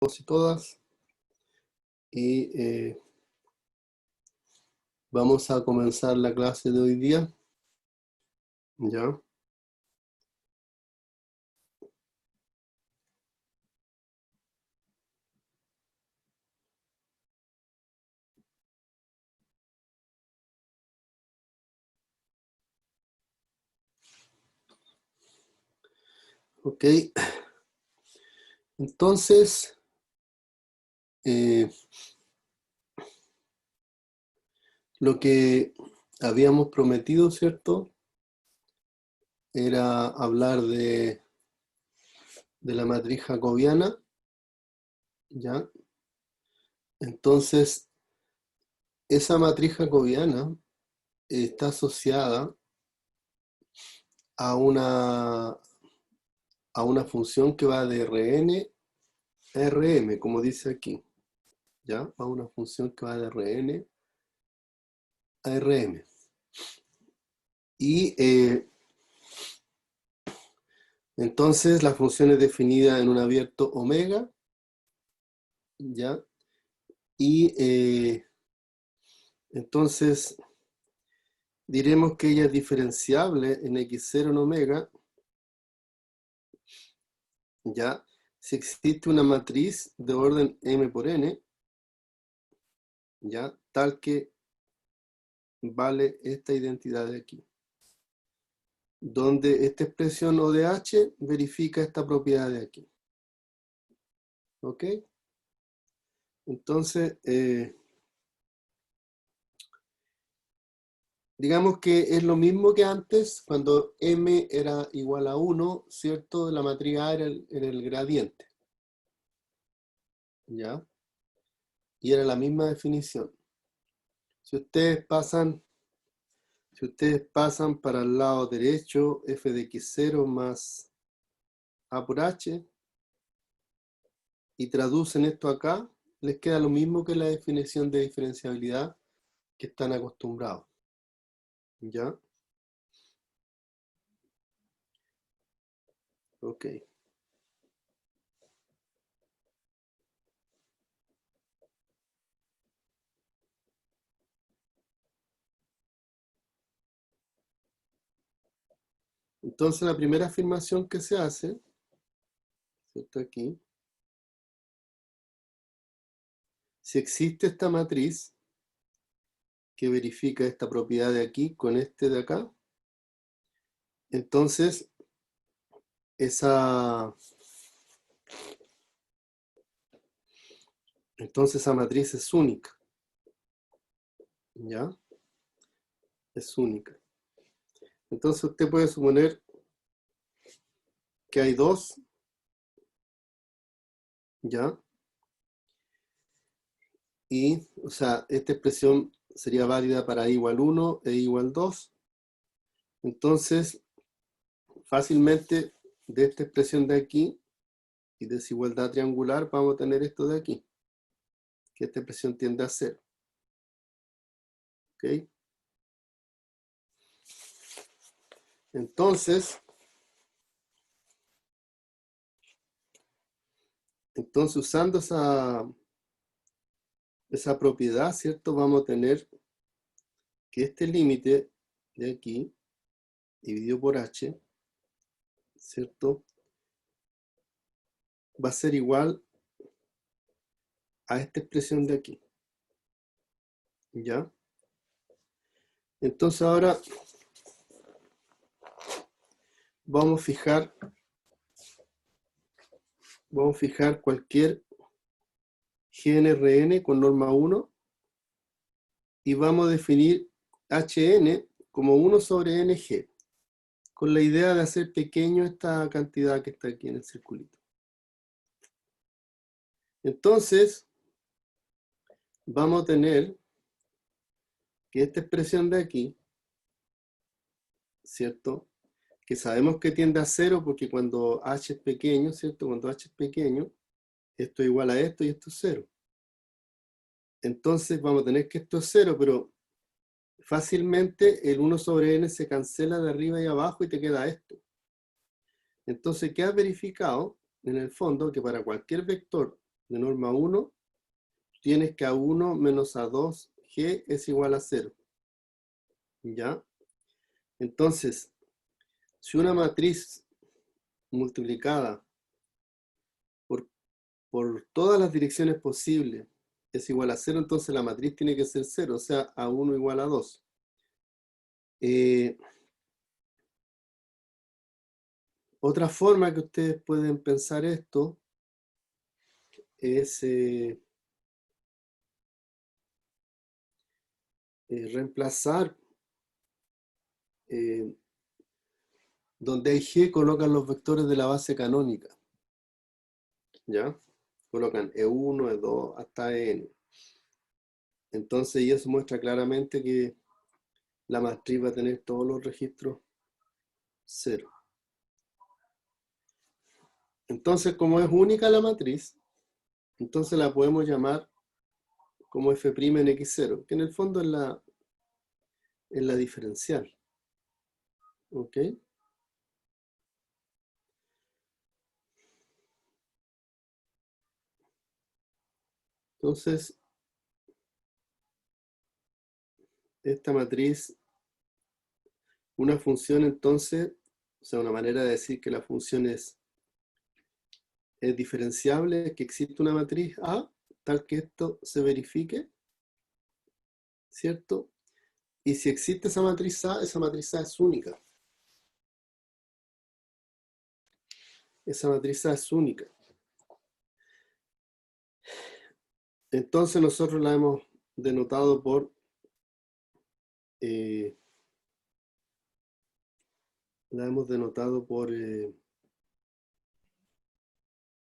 todos y todas, y vamos a comenzar la clase de hoy día. ¿Ya? Ok. Entonces, lo que habíamos prometido, ¿cierto? Era hablar de la matriz jacobiana, ¿ya? Entonces, esa matriz jacobiana está asociada a una función que va de Rn a Rm, como dice aquí, ¿ya? A una función que va de Rn a Rm. Y entonces la función es definida en un abierto omega, ¿ya? Y entonces diremos que ella es diferenciable en x0 en omega, ¿ya? Si existe una matriz de orden m por n, ¿ya? Tal que vale esta identidad de aquí, donde esta expresión O de H verifica esta propiedad de aquí. ¿Ok? Entonces, digamos que es lo mismo que antes, cuando m era igual a 1, ¿cierto? La matriz A era el gradiente, ¿ya? Y era la misma definición. Si ustedes pasan para el lado derecho, f de x0 más a por h, y traducen esto acá, les queda lo mismo que la definición de diferenciabilidad que están acostumbrados, ¿ya? Ok. Entonces la primera afirmación que se hace, ¿cierto? Aquí, si existe esta matriz que verifica esta propiedad de aquí con este de acá, entonces esa matriz es única, ¿ya? Es única. Entonces usted puede suponer que hay dos, ¿ya? Y, o sea, esta expresión sería válida para i igual 1 e i igual 2. Entonces, fácilmente de esta expresión de aquí y desigualdad triangular vamos a tener esto de aquí, que esta expresión tiende a 0. ¿Ok? Entonces usando esa propiedad, ¿cierto? Vamos a tener que este límite de aquí, dividido por h, ¿cierto? Va a ser igual a esta expresión de aquí, ¿ya? Entonces ahora vamos a fijar cualquier GNRN con norma 1 y vamos a definir HN como 1 sobre NG, con la idea de hacer pequeño esta cantidad que está aquí en el circulito. Entonces, vamos a tener que esta expresión de aquí, ¿cierto? Que sabemos que tiende a 0 porque cuando h es pequeño, ¿cierto? Cuando h es pequeño, esto es igual a esto y esto es 0. Entonces vamos a tener que esto es 0, pero fácilmente el 1 sobre n se cancela de arriba y abajo y te queda esto. Entonces, ¿qué has verificado? En el fondo, que para cualquier vector de norma 1, tienes que A1 menos A2G es igual a 0. ¿Ya? Entonces, si una matriz multiplicada por todas las direcciones posibles es igual a 0, entonces la matriz tiene que ser 0, o sea, A1 igual a 2. Otra forma que ustedes pueden pensar esto es reemplazar donde hay G, colocan los vectores de la base canónica. ¿Ya? Colocan E1, E2, hasta En. Entonces, y eso muestra claramente que la matriz va a tener todos los registros 0. Entonces, como es única la matriz, entonces la podemos llamar como F' en X0, que en el fondo es la diferencial. ¿Ok? Entonces, esta matriz, una función entonces, o sea, una manera de decir que la función es diferenciable, es que existe una matriz A, tal que esto se verifique, ¿cierto? Y si existe esa matriz A es única. Esa matriz A es única. Entonces nosotros la hemos denotado por F'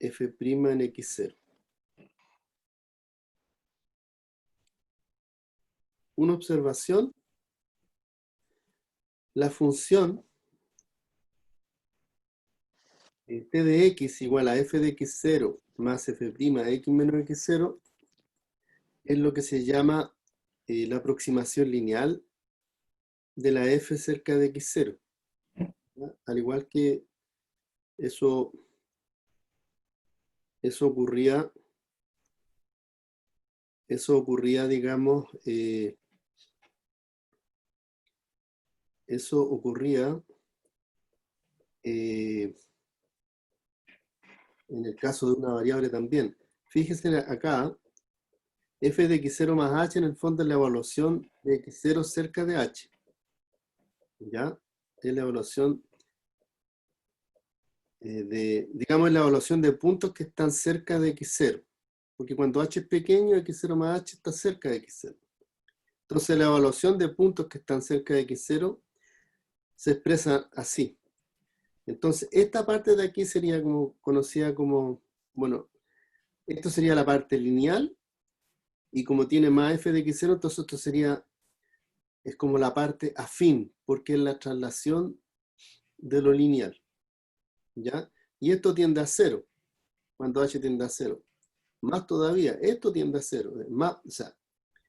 en X0. Una observación, la función t de x igual a f de x0 más f' de x menos x0 es lo que se llama la aproximación lineal de la f cerca de x0. ¿Ya? Al igual que eso ocurría, digamos, eso ocurría en el caso de una variable también. Fíjense acá, f de x0 más h en el fondo es la evaluación de x0 cerca de h. ¿Ya? Es la evaluación digamos, la evaluación de puntos que están cerca de x0. Porque cuando h es pequeño, x0 más h está cerca de x0. Entonces la evaluación de puntos que están cerca de x0 se expresa así. Entonces esta parte de aquí sería como conocida como, bueno, esto sería la parte lineal, y como tiene más f de x0, entonces esto sería, es como la parte afín, porque es la traslación de lo lineal. ¿Ya? Y esto tiende a 0, cuando h tiende a 0. Más todavía, esto tiende a 0. Más, o sea,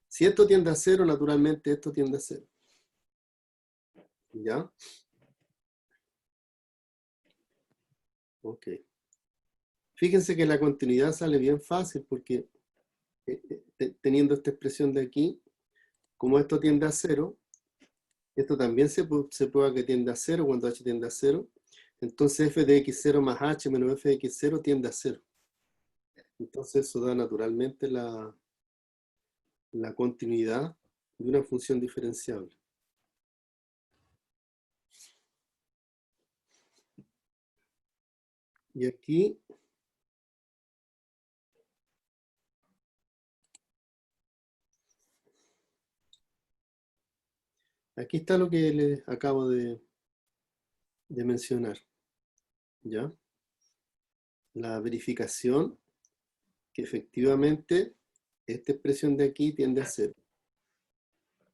si esto tiende a 0, naturalmente esto tiende a 0. ¿Ya? Ok. Fíjense que la continuidad sale bien fácil porque teniendo esta expresión de aquí, como esto tiende a 0, esto también se prueba que tiende a 0 cuando h tiende a 0. Entonces f de x0 más h menos f de x0 tiende a 0. Entonces eso da naturalmente la continuidad de una función diferenciable. Y aquí está lo que les acabo de mencionar. ¿Ya? La verificación que efectivamente esta expresión de aquí tiende a 0.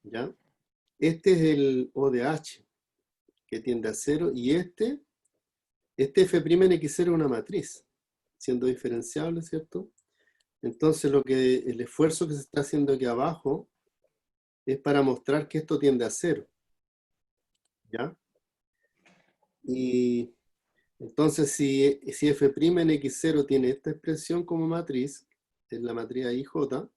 ¿Ya? Este es el O de H, que tiende a 0, y este F' en X0 es una matriz, siendo diferenciable, ¿cierto? Entonces el esfuerzo que se está haciendo aquí abajo es para mostrar que esto tiende a 0. ¿Ya? Y Entonces, si f' en x0 tiene esta expresión como matriz, es la matriz IJ,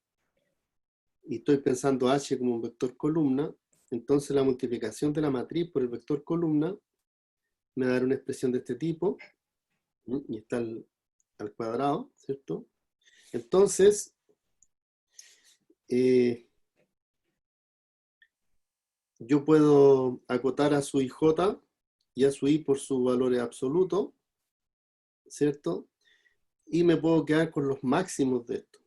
y estoy pensando h como un vector columna, entonces la multiplicación de la matriz por el vector columna me va a dar una expresión de este tipo, y está al cuadrado, ¿cierto? Entonces, yo puedo acotar a su IJ y a su I por sus valores absolutos, ¿cierto? Y me puedo quedar con los máximos de esto.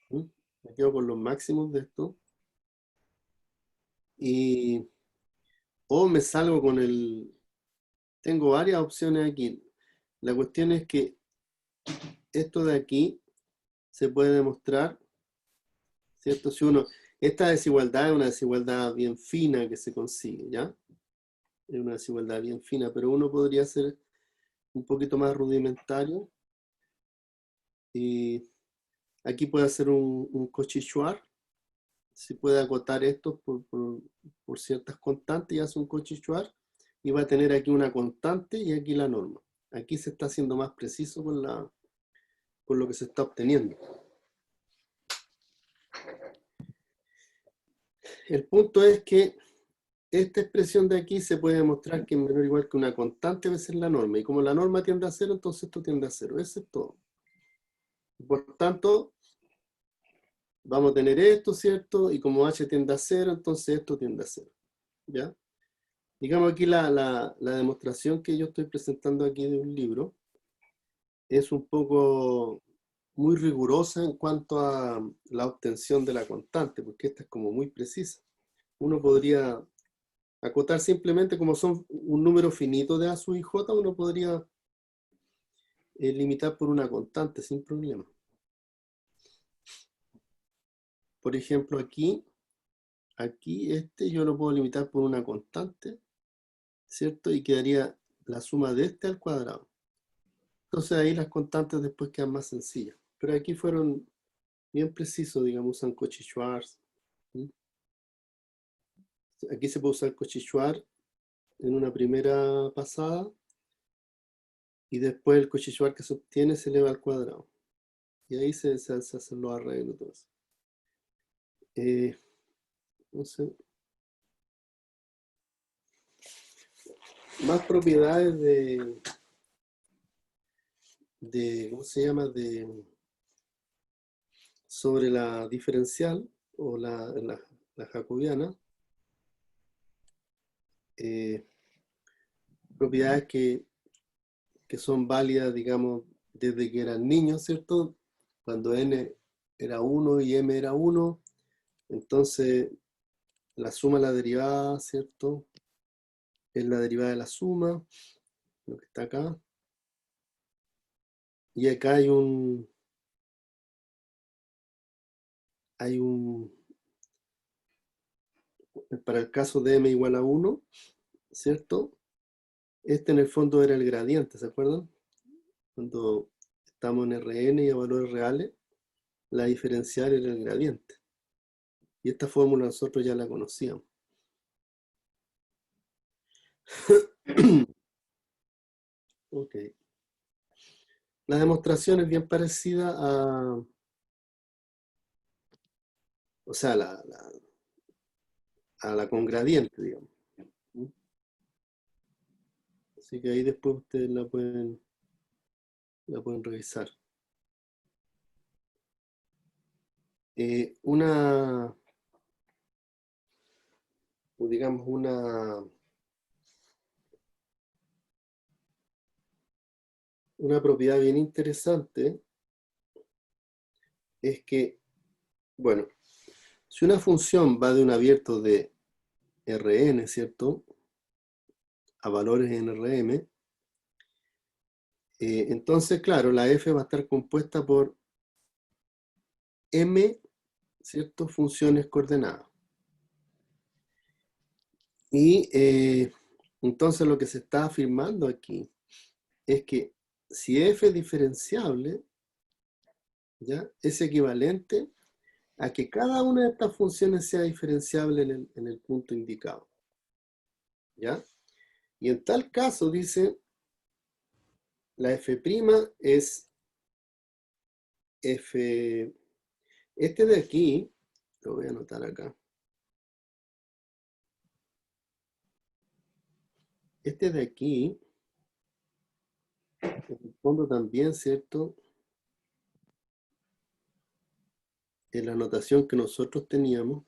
Me quedo con los máximos de esto. O me salgo con el... Tengo varias opciones aquí. La cuestión es que esto de aquí se puede demostrar, ¿cierto? Si uno... Esta desigualdad es una desigualdad bien fina que se consigue, ¿ya? Es una desigualdad bien fina, pero uno podría ser un poquito más rudimentario. Y aquí puede hacer un Cauchy-Schwarz. Se puede acotar esto por ciertas constantes y hace un Cauchy-Schwarz. Y va a tener aquí una constante y aquí la norma. Aquí se está haciendo más preciso con lo que se está obteniendo. El punto es que esta expresión de aquí se puede demostrar que es menor o igual que una constante veces la norma. Y como la norma tiende a cero, entonces esto tiende a cero. Eso es todo. Por tanto, vamos a tener esto, ¿cierto? Y como h tiende a cero, entonces esto tiende a cero. ¿Ya? Digamos aquí la demostración que yo estoy presentando aquí de un libro es un poco muy rigurosa en cuanto a la obtención de la constante, porque esta es como muy precisa. Uno podría acotar simplemente, como son un número finito de A sub i j, uno podría limitar por una constante sin problema. Por ejemplo, aquí yo lo puedo limitar por una constante, ¿cierto? Y quedaría la suma de este al cuadrado. Entonces ahí las constantes después quedan más sencillas. Pero aquí fueron bien precisos, digamos, usan Cauchy-Schwarz. Aquí se puede usar Cauchy-Schwarz en una primera pasada y después el Cauchy-Schwarz que se obtiene se eleva al cuadrado. Y ahí se hacen los arreglos. Todo eso. No sé. Más propiedades ¿cómo se llama? Sobre la diferencial o la jacobiana. Propiedades que son válidas, digamos, desde que eran niños, ¿cierto? Cuando n era 1 y m era 1, entonces la suma de la derivada, ¿cierto? Es la derivada de la suma, lo que está acá. Y acá hay un para el caso de m igual a 1, ¿cierto? Este en el fondo era el gradiente, ¿se acuerdan? Cuando estamos en Rn y a valores reales, la diferencial era el gradiente. Y esta fórmula nosotros ya la conocíamos. Ok. La demostración es bien parecida o sea, a la con gradiente, digamos. Así que ahí después ustedes la pueden revisar. Digamos, una propiedad bien interesante es que, bueno, si una función va de un abierto de Rn, ¿cierto? A valores en Rm, entonces, claro, la f va a estar compuesta por m, ¿cierto? Funciones coordenadas. Y entonces lo que se está afirmando aquí es que si f es diferenciable, ¿ya? Es equivalente a que cada una de estas funciones sea diferenciable en el punto indicado. ¿Ya? Y en tal caso dice La F' es F... Este de aquí, lo voy a anotar acá. Este de aquí, en el fondo también, ¿cierto? En la anotación que nosotros teníamos,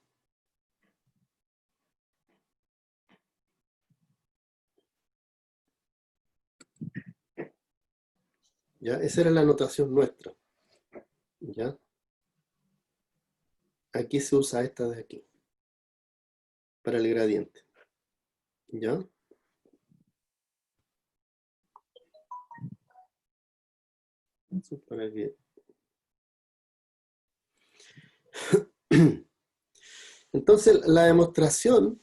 ¿ya? Esa era la anotación nuestra, ¿ya? Aquí se usa esta de aquí, para el gradiente, ¿ya? Eso es para que... Entonces, la demostración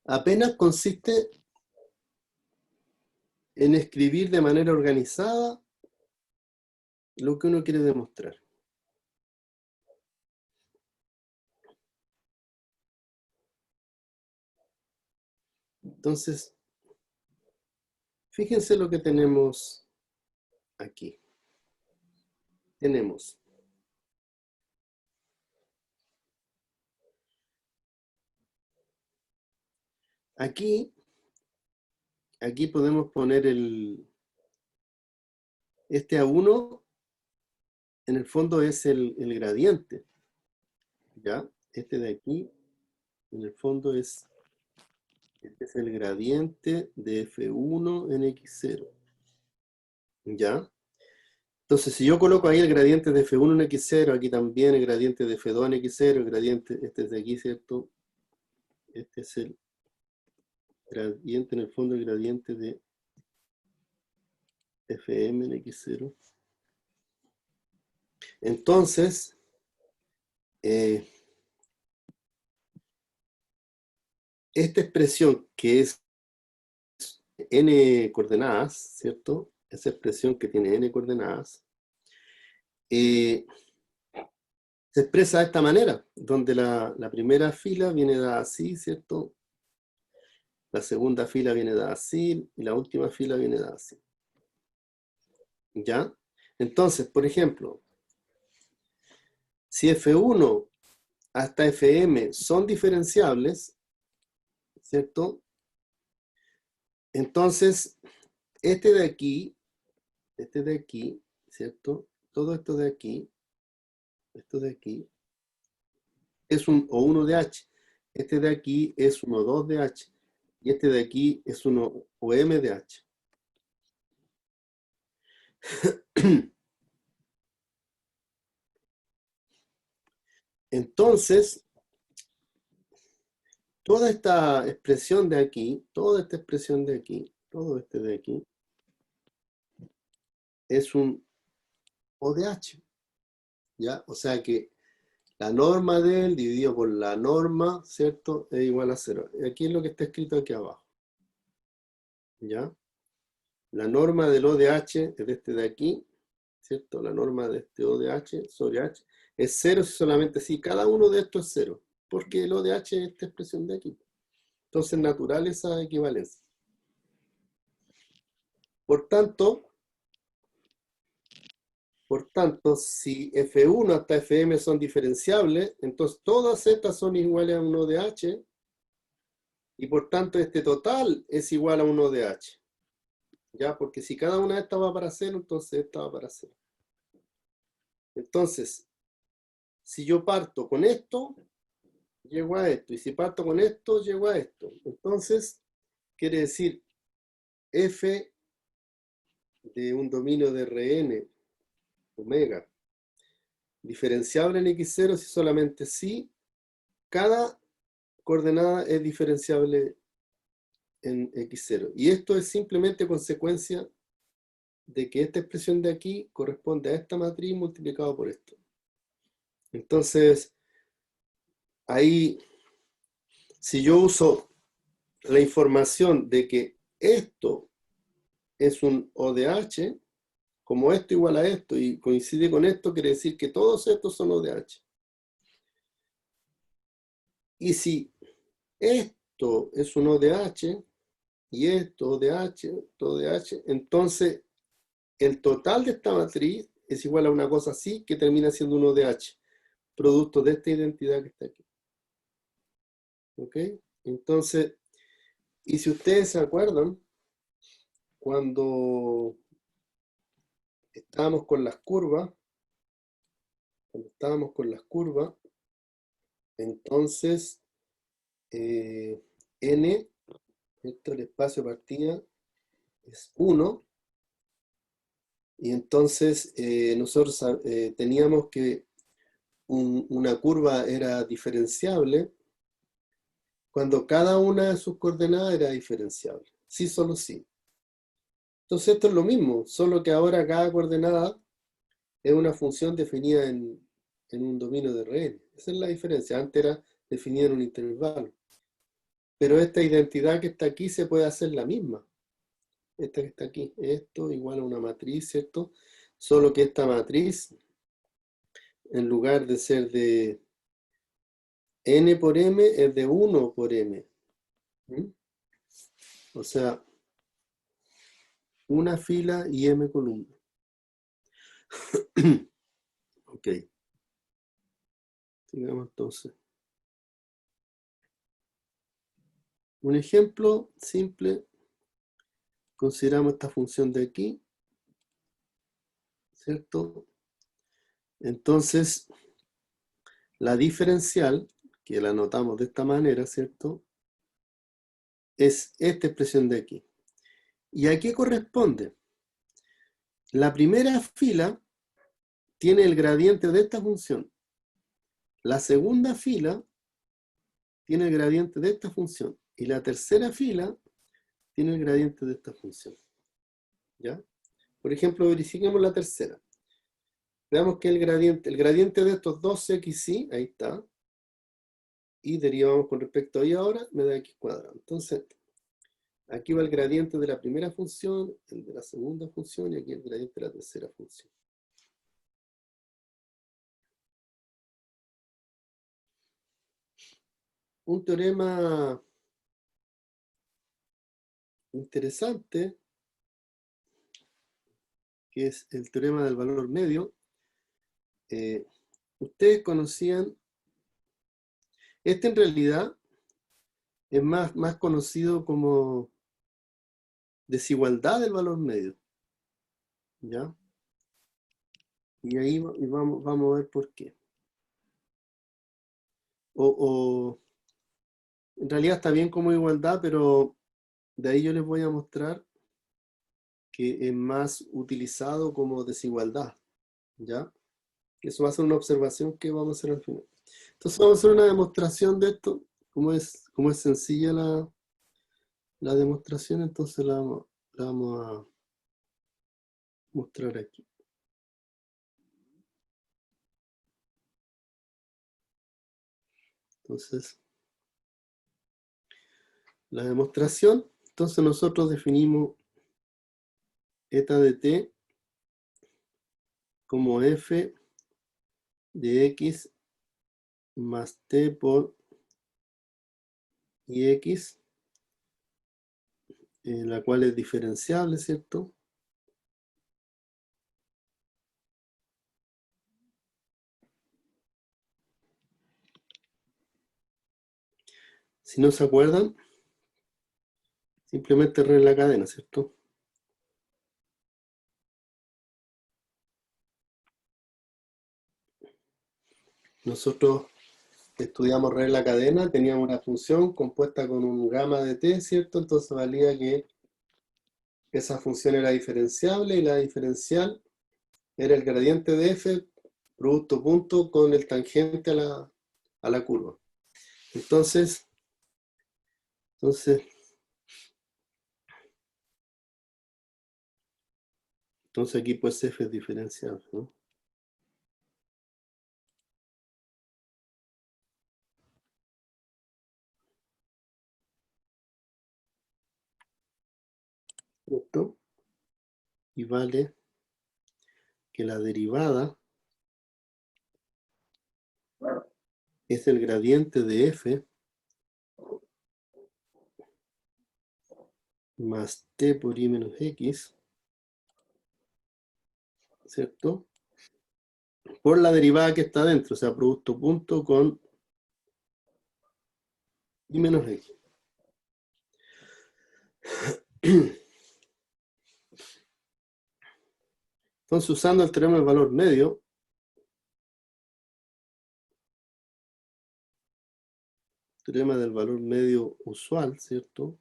apenas consiste en escribir de manera organizada lo que uno quiere demostrar. Entonces, fíjense lo que tenemos aquí. Tenemos aquí podemos poner este A1, en el fondo es el gradiente, ¿ya? Este de aquí, en el fondo este es el gradiente de F1 en X0, ¿ya? Entonces, si yo coloco ahí el gradiente de F1 en X0, aquí también el gradiente de F2 en X0, el gradiente, este es de aquí, ¿cierto? Este es el gradiente, en el fondo el gradiente de Fm en X0. Entonces, esta expresión que es n coordenadas, ¿cierto? Esa expresión que tiene n coordenadas, se expresa de esta manera, donde la primera fila viene dada así, ¿cierto? La segunda fila viene dada así, y la última fila viene dada así. ¿Ya? Entonces, por ejemplo, si F1 hasta Fm son diferenciables, ¿cierto? Entonces, este de aquí, ¿cierto? Todo esto de aquí, es un O1 de H. Este de aquí es un O2 de H. Y este de aquí es un OM de H. Entonces, toda esta expresión de aquí, toda esta expresión de aquí, todo este de aquí, es un O de H. ¿Ya? O sea que la norma de él dividido por la norma, ¿cierto? Es igual a 0. Aquí es lo que está escrito aquí abajo. ¿Ya? La norma del O de H es de este de aquí, ¿cierto? La norma de este O de H sobre H es 0 si solamente si cada uno de estos es 0, porque el O de H es esta expresión de aquí. Entonces, natural esa equivalencia. Por tanto, si F1 hasta Fm son diferenciables, entonces todas estas son iguales a 1 de H, y por tanto este total es igual a 1 de H. ¿Ya? Porque si cada una de estas va para 0, entonces esta va para 0. Entonces, si yo parto con esto, llego a esto. Y si parto con esto, llego a esto. Entonces, quiere decir F de un dominio de Rn, omega, diferenciable en X0 si solamente si cada coordenada es diferenciable en X0. Y esto es simplemente consecuencia de que esta expresión de aquí corresponde a esta matriz multiplicado por esto. Entonces, ahí, si yo uso la información de que esto es un ODH, como esto igual a esto y coincide con esto, quiere decir que todos estos son ODH. Y si esto es un ODH, y esto de H, todo de H. Entonces, el total de esta matriz es igual a una cosa así que termina siendo uno de H, producto de esta identidad que está aquí. ¿Ok? Entonces, y si ustedes se acuerdan, cuando estábamos con las curvas, entonces n, esto el espacio de partida es 1, y entonces nosotros teníamos que una curva era diferenciable cuando cada una de sus coordenadas era diferenciable. Sí, solo sí. Entonces esto es lo mismo, solo que ahora cada coordenada es una función definida en un dominio de Rn. Esa es la diferencia. Antes era definida en un intervalo. Pero esta identidad que está aquí se puede hacer la misma. Esta que está aquí. Esto igual a una matriz, ¿cierto? Solo que esta matriz, en lugar de ser de n por m, es de 1 por m. ¿Mm? O sea, una fila y m columnas. Ok. Sigamos entonces. Un ejemplo simple. Consideramos esta función de aquí, ¿cierto? Entonces, la diferencial, que la anotamos de esta manera, ¿cierto? Es esta expresión de aquí. ¿Y a qué corresponde? La primera fila tiene el gradiente de esta función. La segunda fila tiene el gradiente de esta función. Y la tercera fila tiene el gradiente de esta función. ¿Ya? Por ejemplo, verifiquemos la tercera. Veamos que el gradiente de estos dos x, y, ahí está, y derivamos con respecto a y ahora, me da x cuadrado. Entonces, aquí va el gradiente de la primera función, el de la segunda función, y aquí el gradiente de la tercera función. Un teorema interesante, que es el teorema del valor medio. Ustedes conocían, este en realidad es más conocido como desigualdad del valor medio, ¿ya? Y ahí vamos a ver por qué. O en realidad está bien como igualdad, pero de ahí yo les voy a mostrar que es más utilizado como desigualdad, ¿ya? Eso va a ser una observación que vamos a hacer al final. Entonces vamos a hacer una demostración de esto. Como es sencilla la demostración, entonces la vamos a mostrar aquí. Entonces, la demostración, entonces nosotros definimos eta de t como f de x más t por ix, la cual es diferenciable, ¿cierto? Si no se acuerdan, simplemente re la cadena, ¿cierto? Nosotros estudiamos re la cadena, teníamos una función compuesta con un gamma de t, ¿cierto? Entonces valía que esa función era diferenciable y la diferencial era el gradiente de f, producto punto, con el tangente a la curva. Entonces aquí pues f es diferenciable, ¿no? ¿Cierto? Y vale que la derivada es el gradiente de f más t por i menos x, ¿cierto? Por la derivada que está dentro, o sea, producto punto con i menos x. Entonces, usando el teorema del valor medio, teorema del valor medio usual, ¿cierto?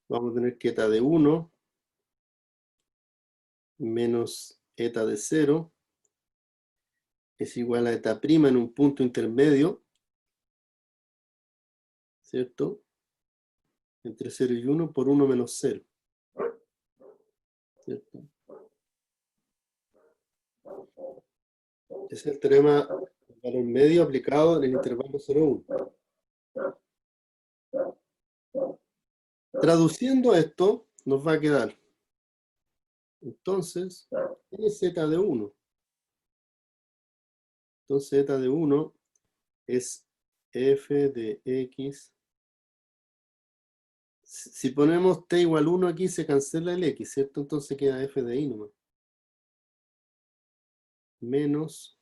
Vamos a tener que eta de 1 menos eta de 0 es igual a eta prima en un punto intermedio, ¿cierto? Entre 0 y 1 por 1 menos 0, ¿cierto? Es el teorema del valor medio aplicado en el intervalo 0,1. Traduciendo esto, nos va a quedar, entonces, es eta de 1. Entonces, eta de 1 es f de x. Si ponemos t igual 1 aquí, se cancela el x, ¿cierto? Entonces queda f de i nomás. Menos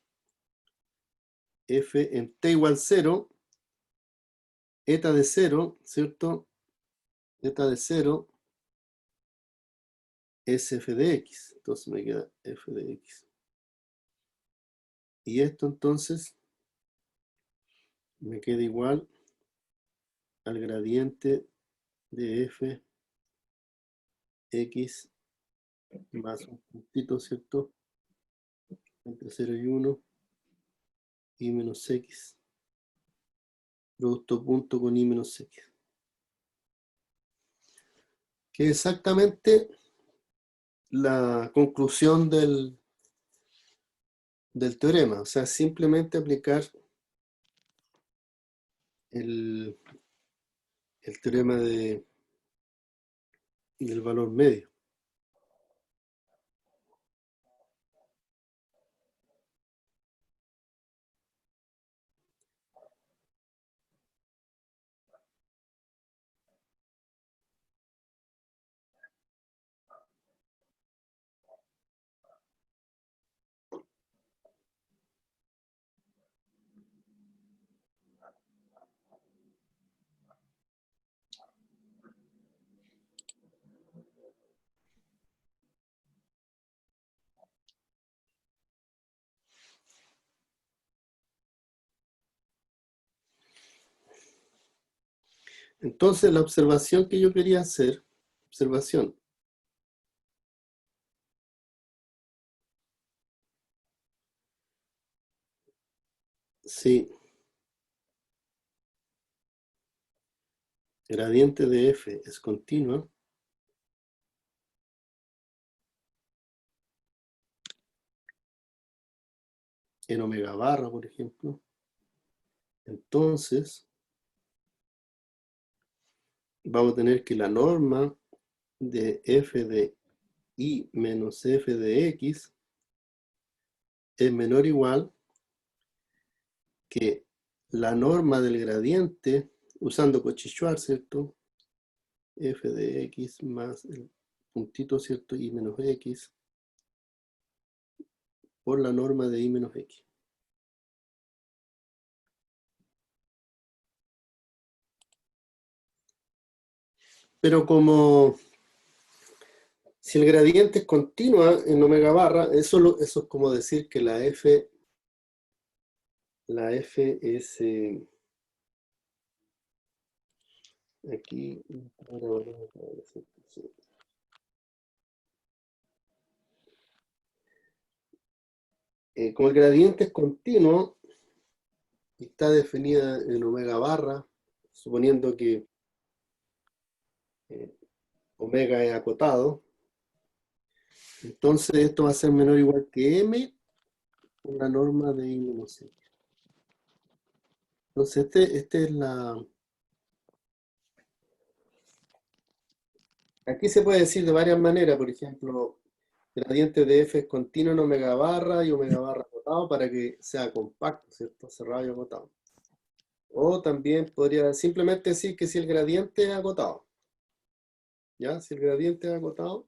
f en t igual 0, eta de 0, ¿cierto? Eta de 0 es f de x. Entonces me queda f de x. Y esto entonces me queda igual al gradiente de f x más un puntito, ¿cierto? Entre 0 y 1 y menos x. Producto punto con i menos x. Que es exactamente la conclusión del teorema. O sea, simplemente aplicar el teorema del valor medio. Entonces, la observación que yo quería hacer, observación, si gradiente de f es continua, en omega barra, por ejemplo, entonces vamos a tener que la norma de f de i menos f de x es menor o igual que la norma del gradiente, usando Cauchy-Schwarz, ¿cierto? F de x más el puntito, ¿cierto? I menos x por la norma de i menos x. Pero como si el gradiente es continua en omega barra, eso es como decir que la f es aquí, como el gradiente es continuo y está definida en omega barra, suponiendo que omega es acotado, entonces esto va a ser menor o igual que m por la norma de I menos x. Entonces este es la... Aquí se puede decir de varias maneras, por ejemplo, gradiente de f es continuo en omega barra y omega barra acotado para que sea compacto, ¿cierto? Cerrado y acotado. O también podría simplemente decir que si el gradiente es acotado. ¿Ya? Si el gradiente es acotado.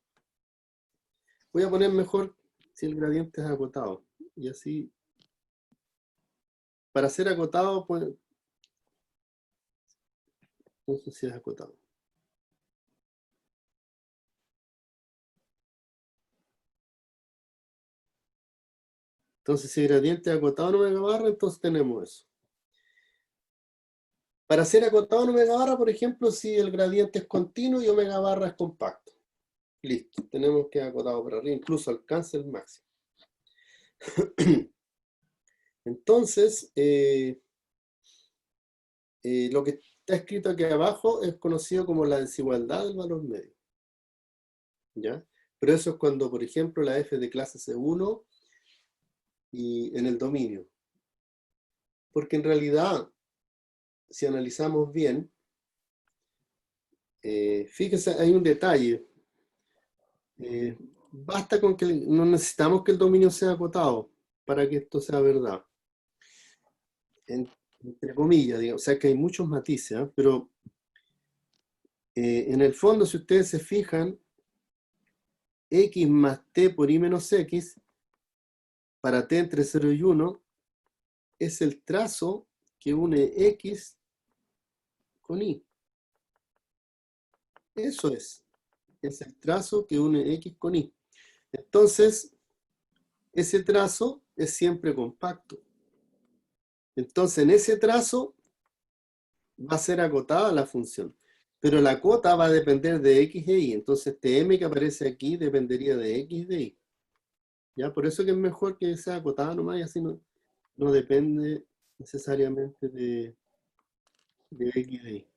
Voy a poner mejor si el gradiente es acotado. Y así, para ser acotado, pues, no sé si es acotado. Entonces, si el gradiente es acotado en omega barra, entonces tenemos eso. Para ser acotado en omega barra, por ejemplo, si el gradiente es continuo y omega barra es compacto. Listo, tenemos que acotado para arriba, incluso alcanza el máximo. Entonces, lo que está escrito aquí abajo es conocido como la desigualdad del valor medio. ¿Ya? Pero eso es cuando, por ejemplo, la f de clase C1 y en el dominio. Porque en realidad, si analizamos bien, fíjese, hay un detalle. Basta con que no necesitamos que el dominio sea acotado para que esto sea verdad. Entre comillas, digamos, o sea que hay muchos matices, ¿eh? Pero en el fondo, si ustedes se fijan, x más t por i menos x, para t entre 0 y 1, es el trazo que une x con y. Eso es el trazo que une x con y. Entonces, ese trazo es siempre compacto. Entonces, en ese trazo va a ser acotada la función. Pero la cota va a depender de x e y. Entonces, este m que aparece aquí dependería de x de y. ¿Ya? Por eso que es mejor que sea acotada nomás y así no depende necesariamente de x de y.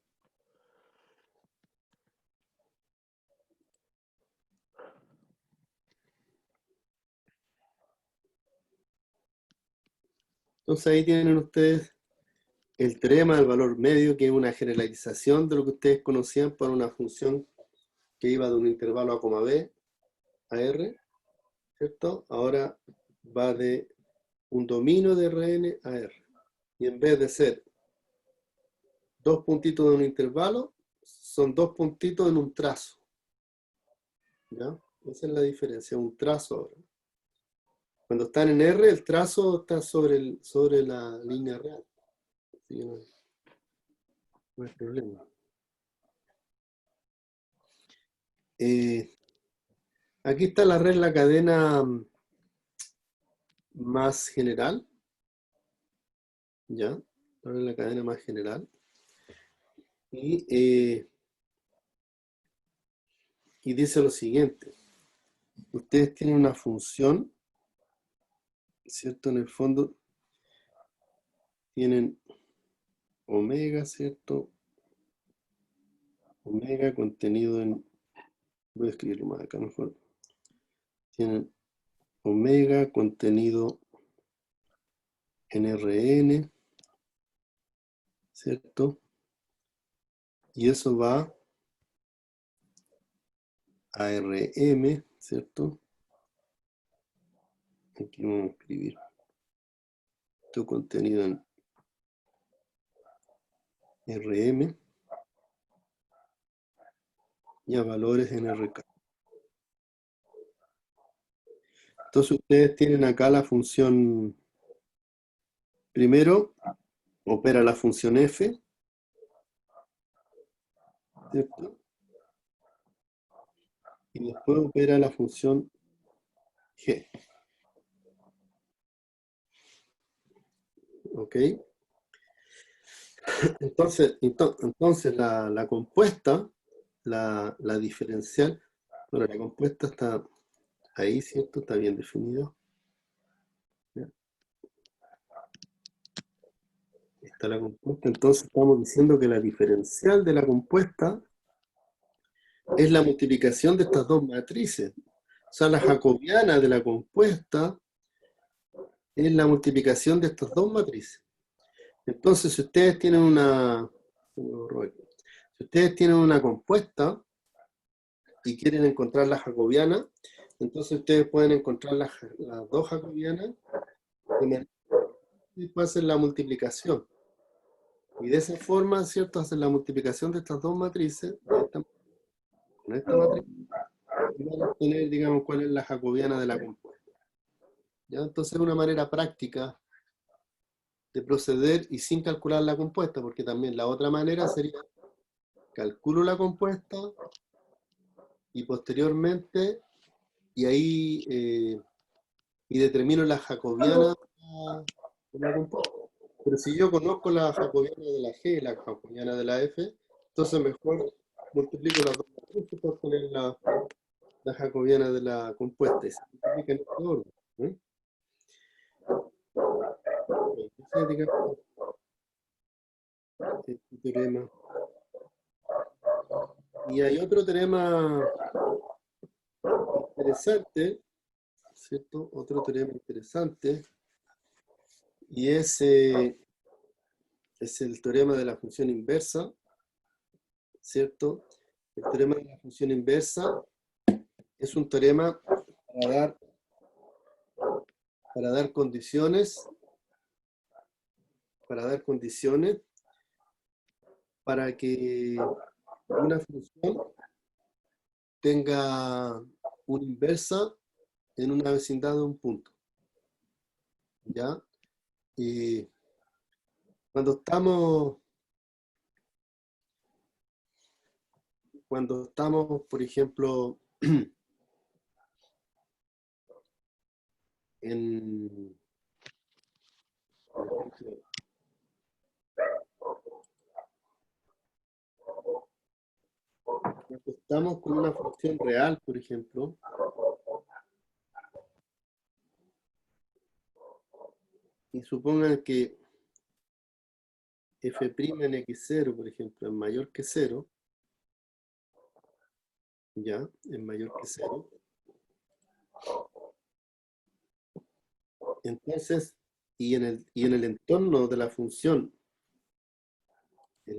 Entonces, ahí tienen ustedes el teorema del valor medio, que es una generalización de lo que ustedes conocían para una función que iba de un intervalo a, b a r, ¿cierto? Ahora va de un dominio de Rn a R. Y en vez de ser dos puntitos de un intervalo, son dos puntitos en un trazo. ¿Ya? Esa es la diferencia, un trazo ahora. Cuando están en R, el trazo está sobre la línea real. Así que no hay problema. Aquí está la regla cadena más general. ¿Ya? La regla cadena más general. Y dice lo siguiente. Ustedes tienen una función, ¿cierto? En el fondo tienen omega, ¿cierto? Omega contenido en... Voy a escribirlo más acá mejor. Tienen omega contenido en Rn, ¿cierto? Y eso va a Rm, ¿cierto? Aquí vamos a escribir esto contenido en Rm y a valores en Rk. Entonces ustedes tienen acá la función, primero opera la función f, ¿cierto? Y después opera la función g. ¿Ok? Entonces la compuesta, la diferencial, bueno, la compuesta está ahí, ¿cierto? Está bien definido. ¿Ya? Está la compuesta, entonces estamos diciendo que la diferencial de la compuesta es la multiplicación de estas dos matrices. O sea, la jacobiana de la compuesta es la multiplicación de estas dos matrices. Entonces, si ustedes tienen si ustedes tienen una compuesta y quieren encontrar la jacobiana, Entonces ustedes pueden encontrar las dos jacobianas y después hacer la multiplicación. Y de esa forma, ¿cierto? Hacen la multiplicación de estas dos matrices, con esta matriz, y van a obtener, digamos, cuál es la jacobiana de la compuesta. ¿Ya? Entonces es una manera práctica de proceder y sin calcular la compuesta, porque también la otra manera sería calculo la compuesta y posteriormente, y ahí y determino la jacobiana de la compuesta. Pero si yo conozco la jacobiana de la G y la jacobiana de la F, entonces mejor multiplico las dos matrices para obtener la jacobiana de la compuesta y se multiplica en este orden. ¿Eh? Entonces, digamos, este teorema. Y hay otro teorema interesante, ¿cierto? Otro teorema interesante, y es el teorema de la función inversa, ¿cierto? El teorema de la función inversa es un teorema para dar condiciones, para que una función tenga una inversa en una vecindad de un punto. ¿Ya? Y cuando estamos, por ejemplo, en, cuando estamos con una función real, por ejemplo, y supongan que f' en x0, por ejemplo, es mayor que 0, ¿ya? Es mayor que 0. Entonces, y en el entorno de la función es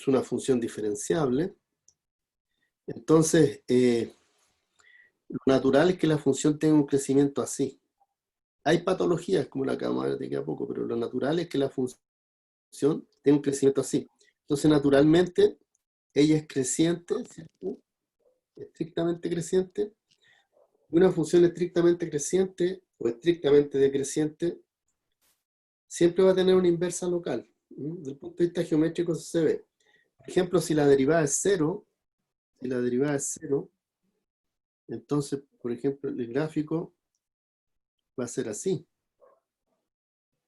una función diferenciable, entonces lo natural es que la función tenga un crecimiento así. Hay patologías, como la que vamos a ver de aquí a poco, pero lo natural es que la función tenga un crecimiento así. Entonces, naturalmente, ella es creciente, ¿cierto? Estrictamente creciente. Una función estrictamente creciente o estrictamente decreciente siempre va a tener una inversa local. Desde el punto de vista geométrico eso se ve. Por ejemplo, si la derivada es cero, entonces, por ejemplo, el gráfico va a ser así.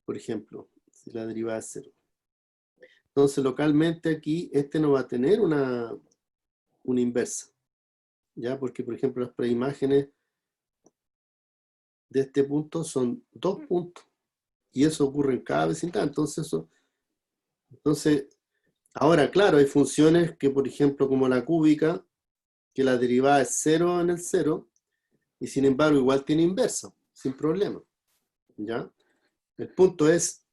Por ejemplo, si la derivada es cero. Entonces, localmente aquí, este no va a tener una inversa. ¿Ya? Porque, por ejemplo, las preimágenes de este punto son dos puntos. Y eso ocurre en cada vecindad. Entonces, ahora, claro, hay funciones que, por ejemplo, como la cúbica, que la derivada es cero en el cero, y sin embargo igual tiene inversa, sin problema. ¿Ya? El punto es,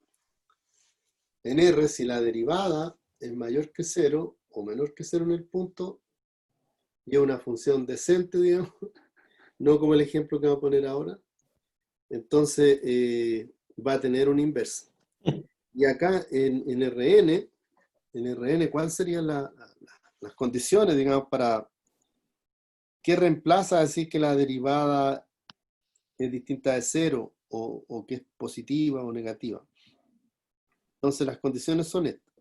en R, si la derivada es mayor que cero o menor que cero en el punto, y es una función decente, digamos, no como el ejemplo que voy a poner ahora, entonces va a tener una inversa. Y acá en Rn, ¿cuáles serían las condiciones, digamos, para qué reemplaza decir que la derivada es distinta de cero o que es positiva o negativa? Entonces las condiciones son estas.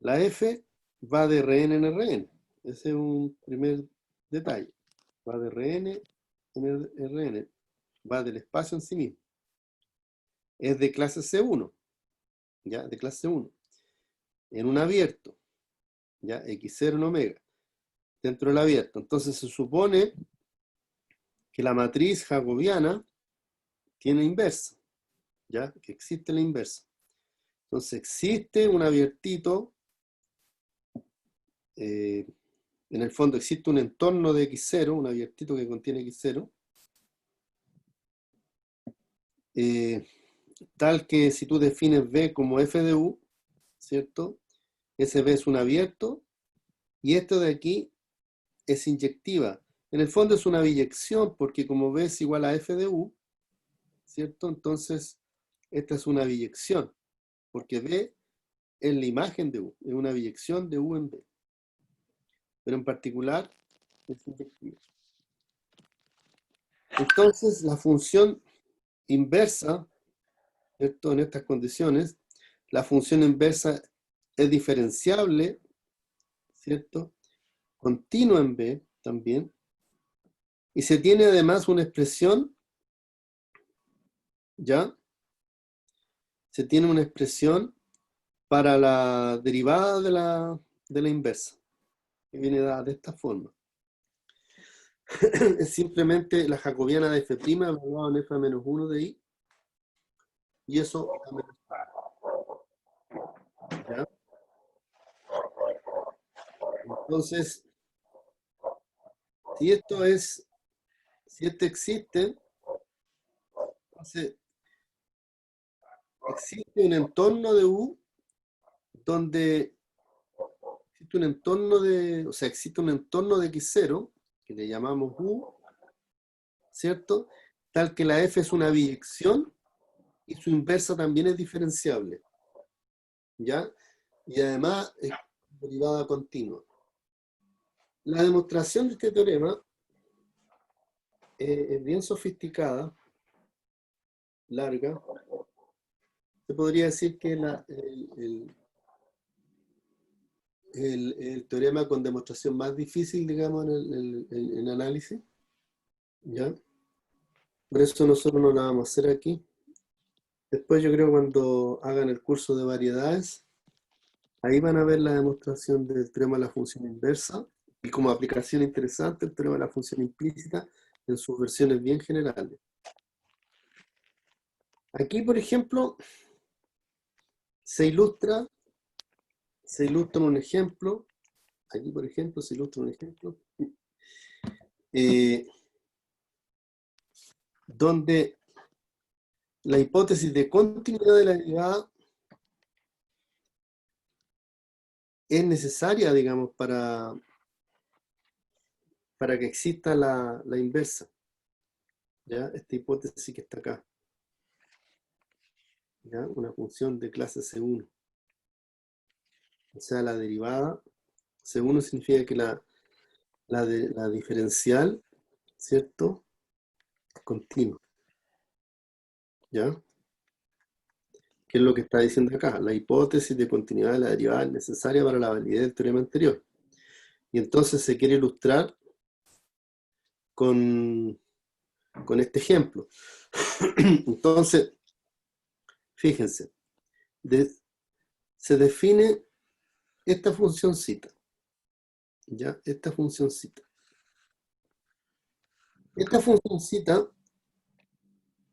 La f va de Rn en Rn. Ese es un primer detalle. Va de Rn en Rn. Va del espacio en sí mismo. Es de clase C1. ¿Ya? De clase 1. En un abierto. ¿Ya? X0 en omega. Dentro del abierto. Entonces se supone que la matriz jacobiana tiene inversa. ¿Ya? Que existe la inversa. Entonces existe un abiertito. En el fondo existe un entorno de X0, un abiertito que contiene X0, tal que si tú defines B como f de U, ¿cierto? Ese B es un abierto y esto de aquí es inyectiva. En el fondo es una biyección, porque como B es igual a f de u, ¿cierto? Entonces, esta es una biyección, porque B es la imagen de u, es una biyección de u en B. Pero en particular es inyectiva. Entonces, la función inversa, ¿cierto? En estas condiciones, la función inversa es diferenciable, ¿cierto? Continua en B también. Y se tiene además una expresión, ¿ya? Se tiene una expresión para la derivada de la inversa, que viene dada de esta forma. Es simplemente la jacobiana de f' evaluado en f-1 de i, y eso también, ¿ya? Entonces, si esto existe, entonces existe un entorno de u donde existe un entorno o sea, existe un entorno de x0 que le llamamos u, ¿cierto? Tal que la f es una biyección y su inversa también es diferenciable, ¿ya? Y además es derivada continua. La demostración de este teorema es bien sofisticada, larga. Se podría decir que el teorema con demostración más difícil, digamos, en análisis, ¿ya? Por eso nosotros no la vamos a hacer aquí. Después yo creo cuando hagan el curso de variedades, ahí van a ver la demostración del teorema de la función inversa y como aplicación interesante el teorema de la función implícita en sus versiones bien generales. Aquí, por ejemplo, se ilustra un ejemplo. Aquí, por ejemplo, se ilustra un ejemplo donde la hipótesis de continuidad de la derivada es necesaria, digamos, para que exista la inversa. ¿Ya? Esta hipótesis que está acá. ¿Ya? Una función de clase C1. O sea, la derivada C1 significa que la diferencial, ¿cierto? Es continua. ¿Ya? ¿Qué es lo que está diciendo acá? La hipótesis de continuidad de la derivada es necesaria para la validez del teorema anterior. Y entonces se quiere ilustrar con este ejemplo. Entonces, fíjense, se define esta funcióncita. ¿Ya? Esta funcióncita. Esta funcióncita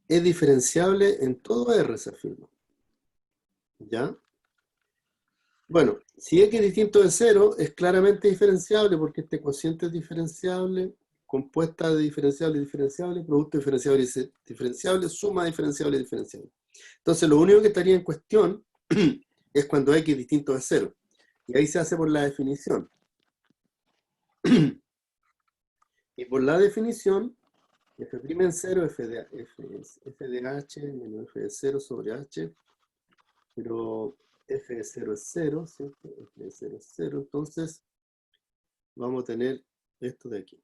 es diferenciable en todo R, se afirma. ¿Ya? Bueno, si x es distinto de 0, es claramente diferenciable porque este cociente es diferenciable, compuesta de diferenciable y diferenciable, producto diferenciable y diferenciable, suma diferenciable y diferenciable. Entonces, lo único que estaría en cuestión es cuando x es distinto de 0. Y ahí se hace por la definición. Y por la definición, f' en 0, f de h menos f de 0 sobre h, pero f de 0 es 0, ¿cierto? F de 0 es 0, entonces vamos a tener esto de aquí,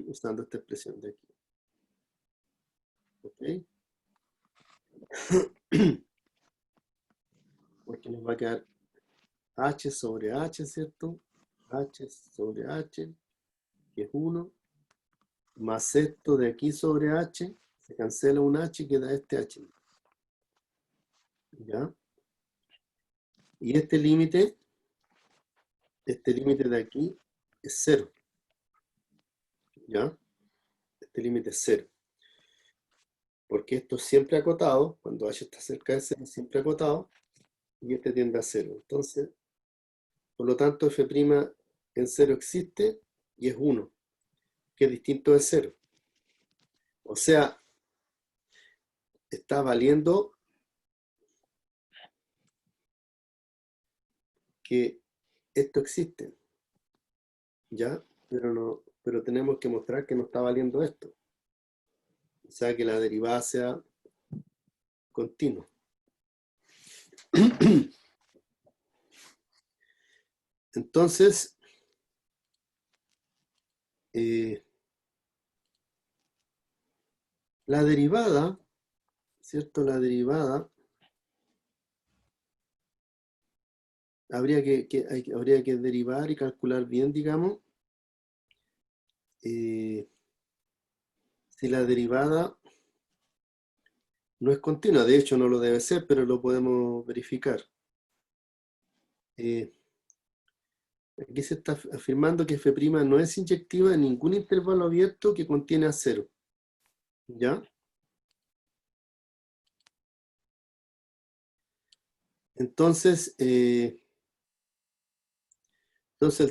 usando esta expresión de aquí. ¿Ok? Porque nos va a quedar h sobre h, ¿cierto? H sobre h, que es 1, más esto de aquí sobre h, se cancela un h y queda este h. ¿Ya? Y este límite de aquí es 0. ¿Ya? Este límite es 0. Porque esto es siempre acotado, cuando h está cerca de 0, siempre acotado, y este tiende a 0. Entonces, por lo tanto, f' en 0 existe y es 1, que es distinto de 0. O sea, está valiendo que esto existe, ¿ya? Pero tenemos que mostrar que no está valiendo esto. O sea, que la derivada sea continua. Entonces, la derivada, ¿cierto? La derivada habría que derivar y calcular bien, digamos, si la derivada no es continua. De hecho, no lo debe ser, pero lo podemos verificar. Aquí se está afirmando que f' no es inyectiva en ningún intervalo abierto que contiene a cero. ¿Ya? Entonces el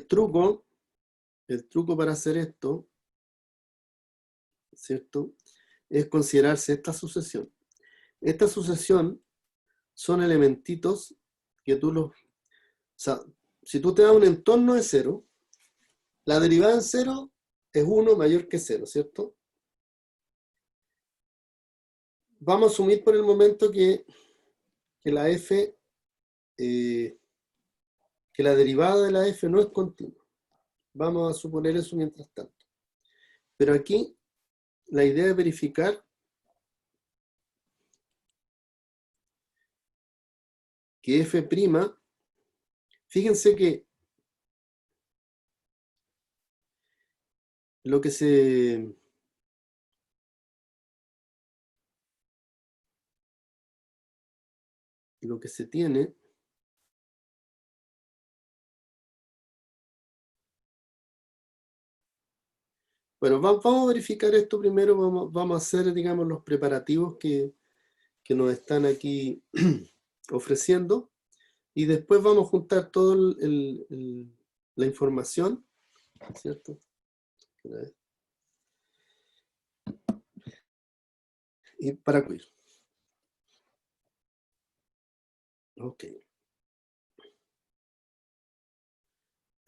truco para hacer esto, ¿cierto? Es considerarse esta sucesión. Esta sucesión son elementitos que tú los... O sea, si tú te das un entorno de cero, la derivada en cero es 1 mayor que 0, ¿cierto? Vamos a asumir por el momento que la f, que la derivada de la f no es continua. Vamos a suponer eso mientras tanto. Pero aquí la idea es verificar que f', fíjense que lo que se tiene, bueno, vamos a verificar esto primero, vamos a hacer, digamos, los preparativos que nos están aquí ofreciendo, y después vamos a juntar toda la información, ¿cierto? Y para concluir. Ok.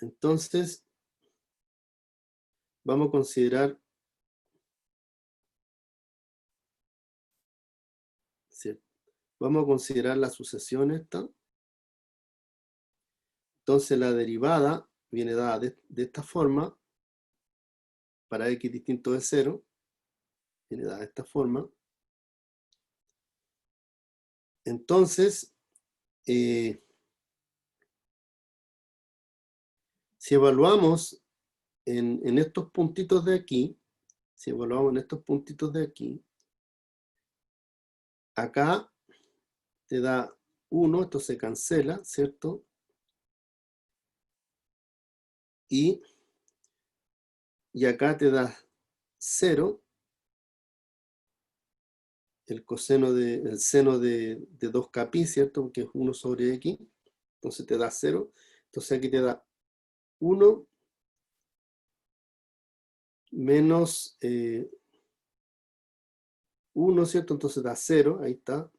Entonces, vamos a considerar, ¿cierto? Vamos a considerar la sucesión esta. Entonces la derivada viene dada de esta forma, para x distinto de 0, viene dada de esta forma. Entonces, si evaluamos en estos puntitos de aquí, si evaluamos en estos puntitos de aquí, acá te da 1, esto se cancela, ¿cierto? Y acá te da 0, el seno de 2kπ, ¿cierto? Porque es 1 sobre x, entonces te da 0. Entonces aquí te da 1 menos 1, ¿cierto? Entonces da 0, ahí está,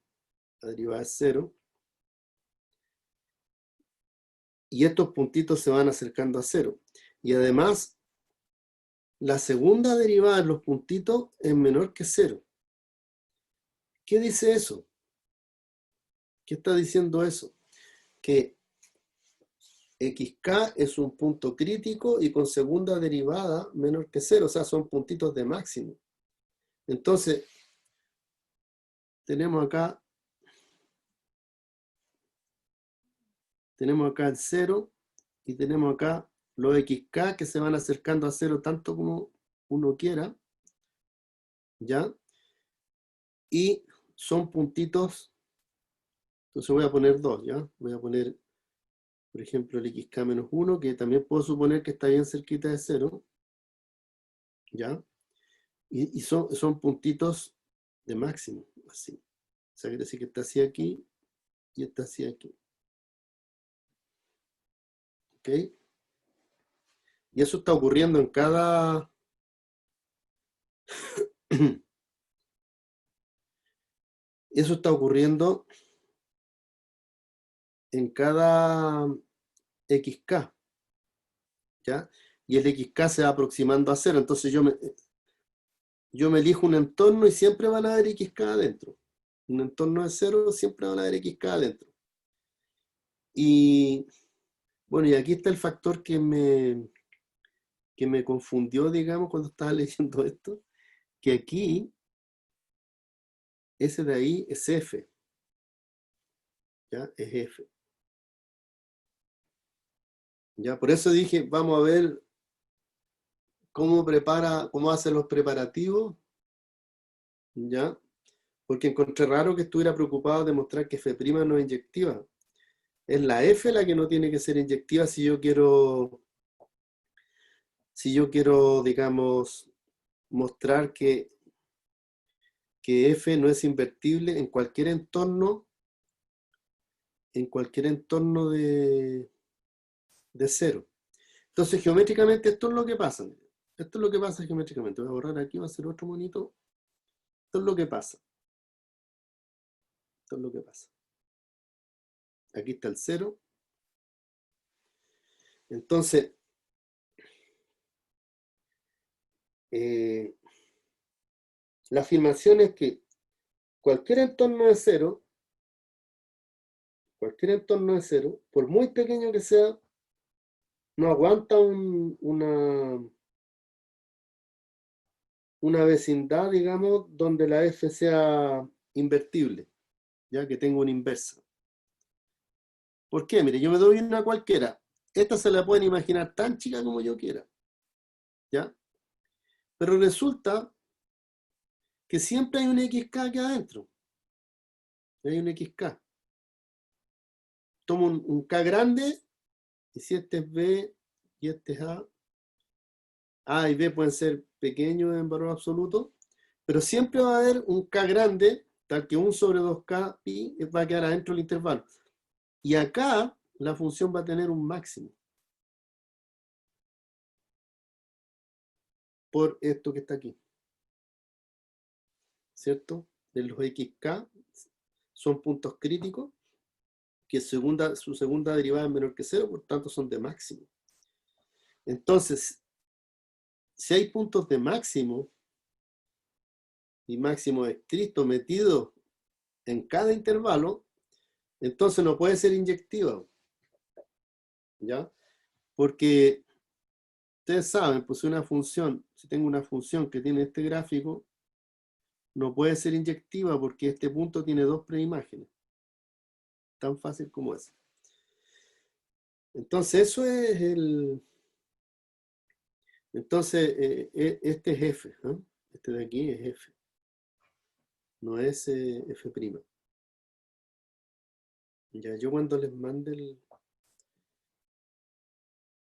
la derivada es 0. Y estos puntitos se van acercando a 0. Y además, la segunda derivada en los puntitos es menor que 0. ¿Qué dice eso? ¿Qué está diciendo eso? Que xk es un punto crítico y con segunda derivada menor que 0, o sea, son puntitos de máximo. Entonces, tenemos acá el 0 y tenemos acá los xk que se van acercando a 0 tanto como uno quiera, ¿ya? Y son puntitos, entonces voy a poner 2, ¿ya? Voy a poner, por ejemplo, el xk menos 1, que también puedo suponer que está bien cerquita de 0, ¿ya? Y son puntitos de máximo, así. O sea, quiere decir que está así aquí y está así aquí. ¿Ok? Y eso está ocurriendo en cada... eso está ocurriendo en cada xk, ¿ya? Y el xk se va aproximando a 0, entonces yo me elijo un entorno y siempre van a haber xk adentro. Un entorno de 0 siempre van a haber xk adentro. Y bueno, y aquí está el factor que me confundió, digamos, cuando estaba leyendo esto, que aquí, ese de ahí es f, ¿ya? Es f. ¿Ya? Por eso dije, vamos a ver cómo hace los preparativos, ¿ya? Porque encontré raro que estuviera preocupado de mostrar que f' no es inyectiva. Es la f la que no tiene que ser inyectiva si yo quiero, digamos, mostrar que f no es invertible en cualquier entorno de 0. Entonces, geométricamente, esto es lo que pasa. Esto es lo que pasa geométricamente. Voy a borrar aquí, va a ser otro monito. Esto es lo que pasa. Esto es lo que pasa. Aquí está el 0. Entonces, la afirmación es que cualquier entorno de 0, por muy pequeño que sea, no aguanta una vecindad, digamos, donde la f sea invertible, ya que tenga una inversa. ¿Por qué? Mire, yo me doy una cualquiera. Esta se la pueden imaginar tan chica como yo quiera, ¿ya? Pero resulta que siempre hay un xk aquí adentro. Hay un xk. Tomo un k grande, y si este es b y este es a y b pueden ser pequeños en valor absoluto, pero siempre va a haber un k grande, tal que 1 sobre 2k pi va a quedar adentro del intervalo. Y acá la función va a tener un máximo. Por esto que está aquí. ¿Cierto? De los xk son puntos críticos, que su segunda derivada es menor que 0, por tanto son de máximo. Entonces, si hay puntos de máximo, y máximo estricto metido en cada intervalo, entonces no puede ser inyectiva. ¿Ya? Porque ustedes saben, pues si tengo una función que tiene este gráfico, no puede ser inyectiva porque este punto tiene 2 preimágenes. Tan fácil como eso. Entonces, eso es Entonces, este es f, ¿no? Este de aquí es f. No es f'. Ya, yo cuando les mande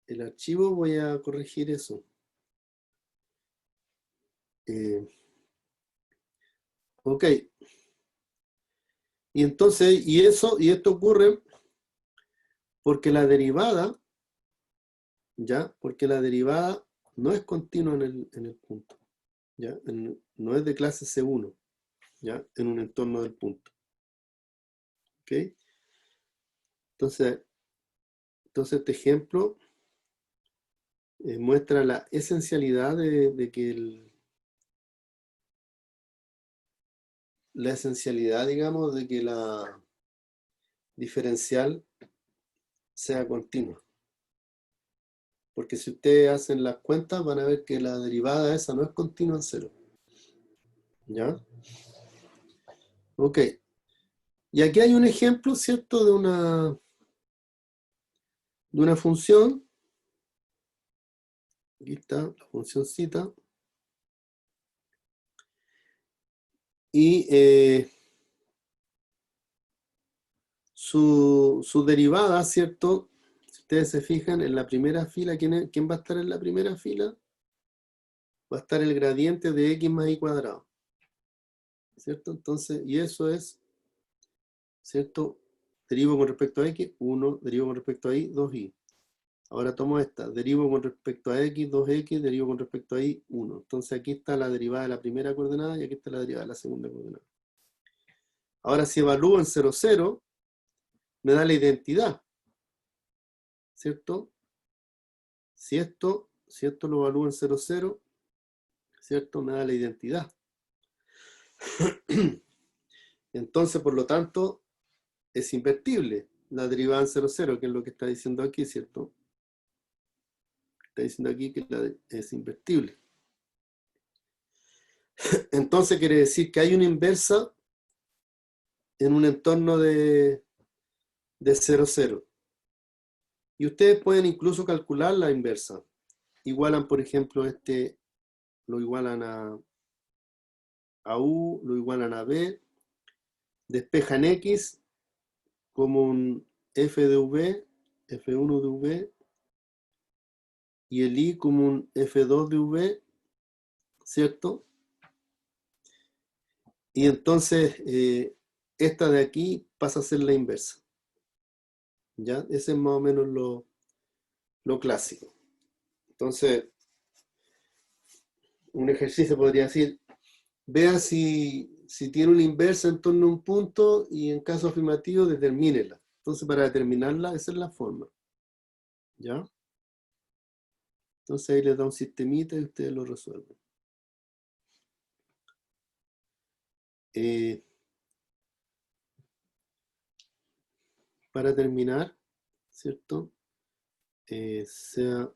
el archivo voy a corregir eso. Ok. Y entonces, y esto ocurre porque la derivada, ¿ya? Porque la derivada no es continua en el punto, ¿ya? No es de clase C1, ¿ya? En un entorno del punto. ¿Ok? Entonces este ejemplo muestra la esencialidad de que la esencialidad, digamos, de que la diferencial sea continua. Porque si ustedes hacen las cuentas, van a ver que la derivada esa no es continua en 0. ¿Ya? Ok. Y aquí hay un ejemplo, ¿cierto? De una función. Aquí está la funcióncita. Y su derivada, ¿cierto? Si ustedes se fijan en la primera fila, ¿quién va a estar en la primera fila? Va a estar el gradiente de x más y cuadrado. ¿Cierto? Entonces, y eso es, ¿cierto? Derivo con respecto a x, 1, derivo con respecto a y, 2y. Ahora tomo esta, derivo con respecto a x, 2x, derivo con respecto a y, 1. Entonces aquí está la derivada de la primera coordenada y aquí está la derivada de la segunda coordenada. Ahora si evalúo en 0, 0, me da la identidad. ¿cierto? Si esto lo evalúo en 0, 0, ¿cierto? Me da la identidad. Entonces, por lo tanto, es invertible la derivada en 0, 0, que es lo que está diciendo aquí, ¿cierto? Está diciendo aquí que es invertible. Entonces quiere decir que hay una inversa en un entorno de 0, 0. Y ustedes pueden incluso calcular la inversa. Igualan, por ejemplo, lo igualan a U, lo igualan a B, despejan X como un F de V, F1 de V, y el Y como un F2 de V, ¿cierto? Y entonces esta de aquí pasa a ser la inversa. ¿Ya? Ese es más o menos lo clásico. Entonces, un ejercicio podría decir, vea si tiene una inversa en torno a un punto y en caso afirmativo determínela. Entonces, para determinarla, esa es la forma. ¿Ya? Entonces ahí les da un sistemita y ustedes lo resuelven. Para terminar, ¿cierto? Sea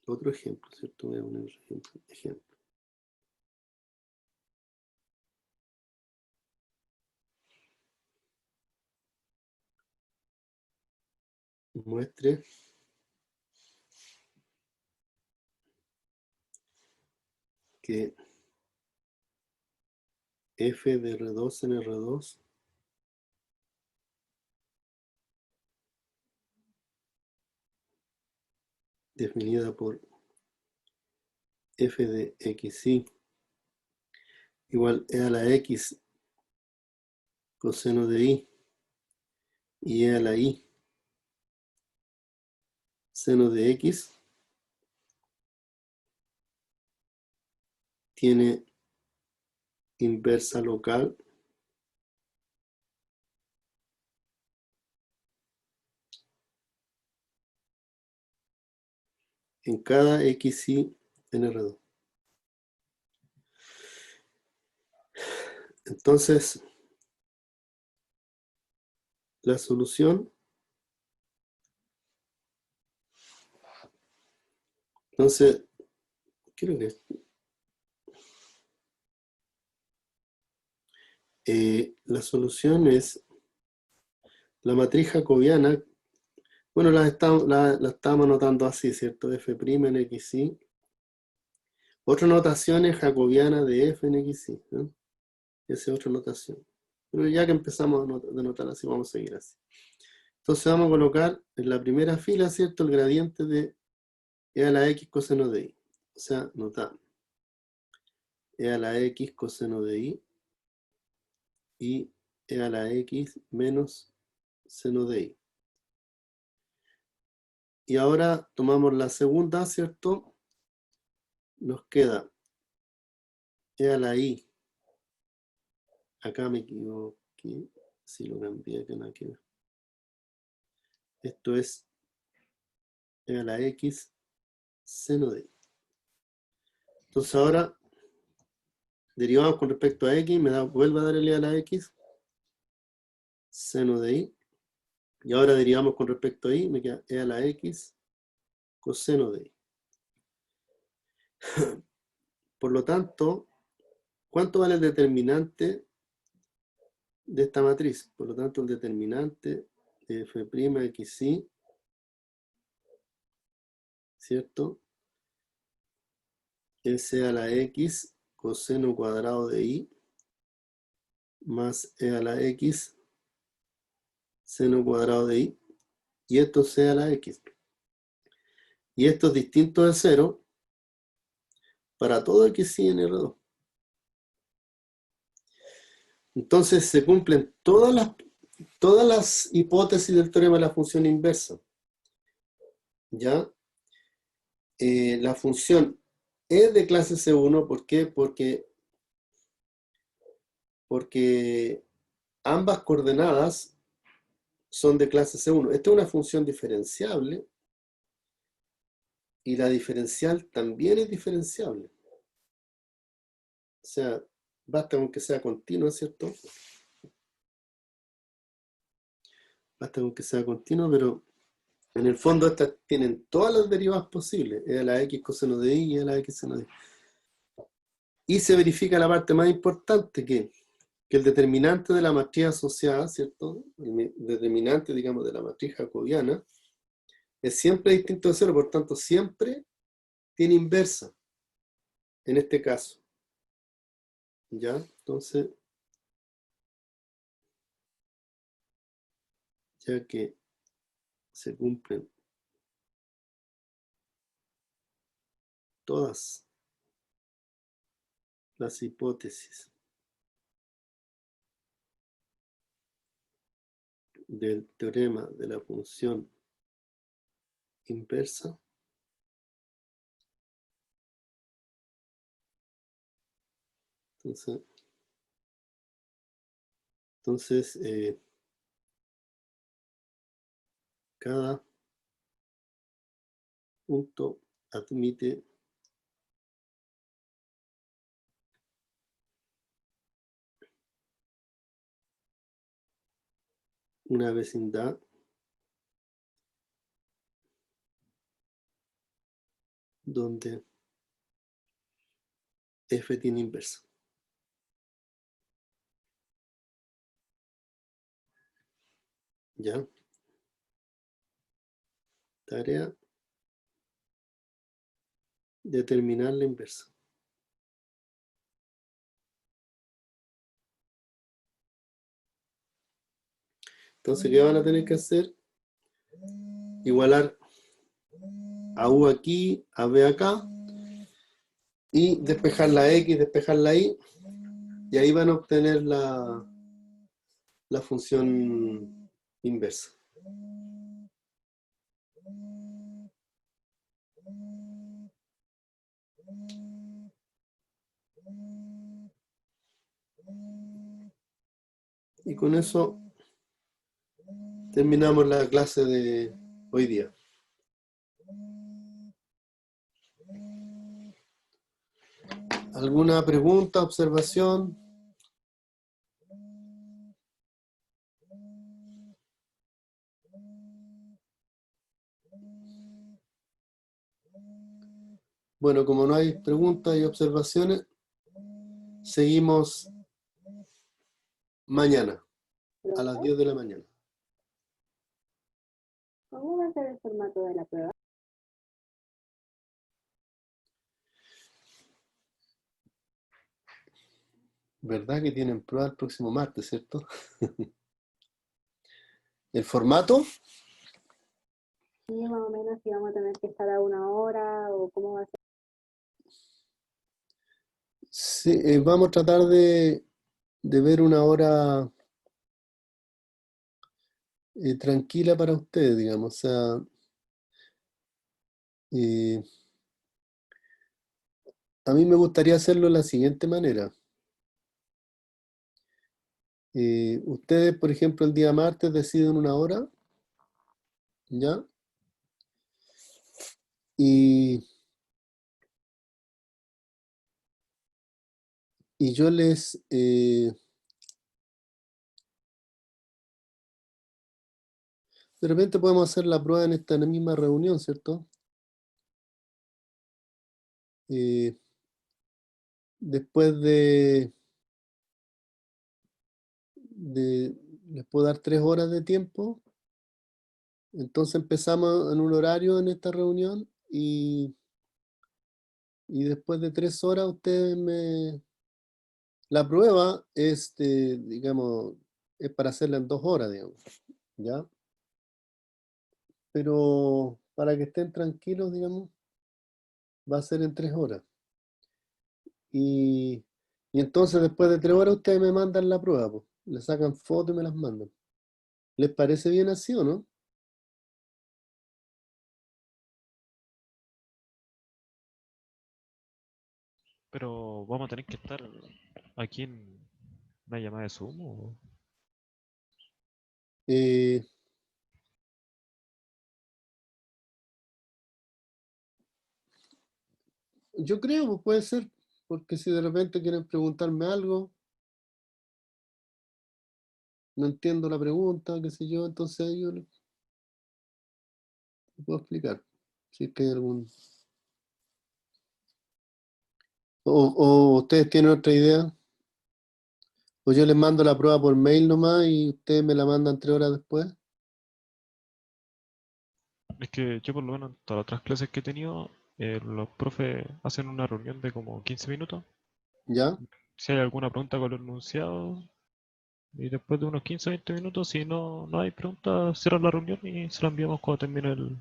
otro ejemplo, ¿cierto? Voy a poner ejemplo. Muestre que f de R2 en R2 definida por f de xy igual e a la x coseno de y e a la y seno de x tiene inversa local en cada xy en R2. Entonces, la solución, entonces, creo que la solución es la matriz jacobiana. Bueno, la estamos anotando así, ¿cierto? F' en xy. Otra notación es jacobiana de f en xy, ¿no? Esa es otra notación. Pero ya que empezamos a notar así, vamos a seguir así. Entonces vamos a colocar en la primera fila, ¿cierto? El gradiente de e a la x coseno de y. O sea, notamos e a la x coseno de y e a la x menos seno de y. Y ahora tomamos la segunda, ¿cierto? Nos queda e a la y. Acá me equivoqué. Si lo cambié, que no queda. Esto es e a la x seno de y. Entonces ahora derivamos con respecto a x, vuelve a dar el e a la x seno de y. Y ahora derivamos con respecto a y, me queda e a la x coseno de y. Por lo tanto, ¿cuánto vale el determinante de esta matriz? Por lo tanto, el determinante de f'xy, ¿cierto? Es e a la x coseno cuadrado de y más e a la x seno cuadrado de y. Y esto es e a la x. Y esto es distinto de 0 para todo xy en R2. Entonces se cumplen todas las hipótesis del teorema de la función inversa. ¿Ya? La función es de clase C1, ¿por qué? Porque ambas coordenadas son de clase C1. Esta es una función diferenciable y la diferencial también es diferenciable. O sea, basta con que sea continua, ¿cierto? Basta con que sea continua, pero en el fondo estas tienen todas las derivadas posibles. Es la x coseno de y, es la x seno de y. Y se verifica la parte más importante, que el determinante de la matriz asociada, ¿cierto? El determinante, digamos, de la matriz jacobiana es siempre distinto de cero, por tanto, siempre tiene inversa, en este caso. ¿Ya? Entonces, ya que se cumplen todas las hipótesis del teorema de la función inversa, entonces cada punto admite una vecindad donde f tiene inversa. ¿Ya? Tarea: determinar la inversa. Entonces, ¿qué van a tener que hacer? Igualar a u aquí, a b acá, y despejar la x, despejar la y, y ahí van a obtener la función inversa. Y con eso terminamos la clase de hoy día. ¿Alguna pregunta, observación? Bueno, como no hay preguntas y observaciones, seguimos mañana, a las 10 de la mañana. ¿Cómo va a ser el formato de la prueba? ¿Verdad que tienen prueba el próximo martes, cierto? ¿El formato? Sí, más o menos si vamos a tener que estar a 1 hora o cómo va a ser. Sí, vamos a tratar de ver una hora tranquila para ustedes, digamos. O sea, a mí me gustaría hacerlo de la siguiente manera. Ustedes, por ejemplo, el día martes deciden una hora, ¿ya? Y yo les... de repente podemos hacer la prueba en esta misma reunión, ¿cierto? Después les puedo dar 3 horas de tiempo. Entonces empezamos en un horario en esta reunión y después de 3 horas ustedes me... La prueba es, digamos, es para hacerla en 2 horas, digamos, ¿ya? Pero para que estén tranquilos, digamos, va a ser en 3 horas. Y entonces después de 3 horas ustedes me mandan la prueba, pues. Le sacan fotos y me las mandan. ¿Les parece bien así o no? Pero vamos a tener que estar aquí en una llamada de Zoom. Eh, Yo creo, pues puede ser, porque si de repente quieren preguntarme algo, no entiendo la pregunta, qué sé yo, entonces yo les puedo explicar. Si es que hay algún... O ustedes tienen otra idea, o yo les mando la prueba por mail nomás y ustedes me la mandan 3 horas después, Es que yo por lo menos en todas las otras clases que he tenido, los profes hacen una reunión de como 15 minutos. ¿ya? Si hay alguna pregunta con el enunciado, y después de unos 15 o 20 minutos, si no hay preguntas, cierran la reunión y se la enviamos cuando termine el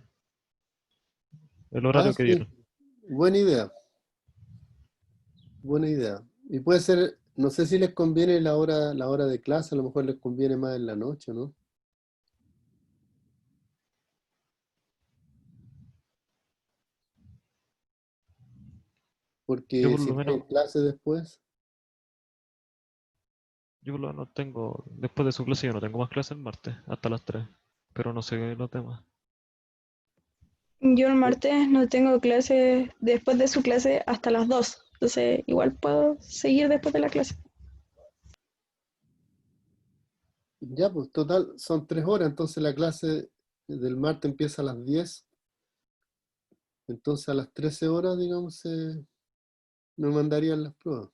Ah, horario que sí, dieron. buena idea, buena idea. Y puede ser, no sé si les conviene la hora de clase, a lo mejor les conviene más en la noche, ¿no? Yo Porque por si lo menos, tienen clase después, yo por lo menos tengo, después de su clase yo no tengo más clases el martes, hasta las 3, pero no sé los demás. Yo el eh, martes no tengo clase después de su clase hasta las 2, entonces igual puedo seguir después de la clase. ya pues total, son 3 horas, entonces la clase del martes empieza a las 10, entonces a las 13 horas, digamos, me mandarían las pruebas.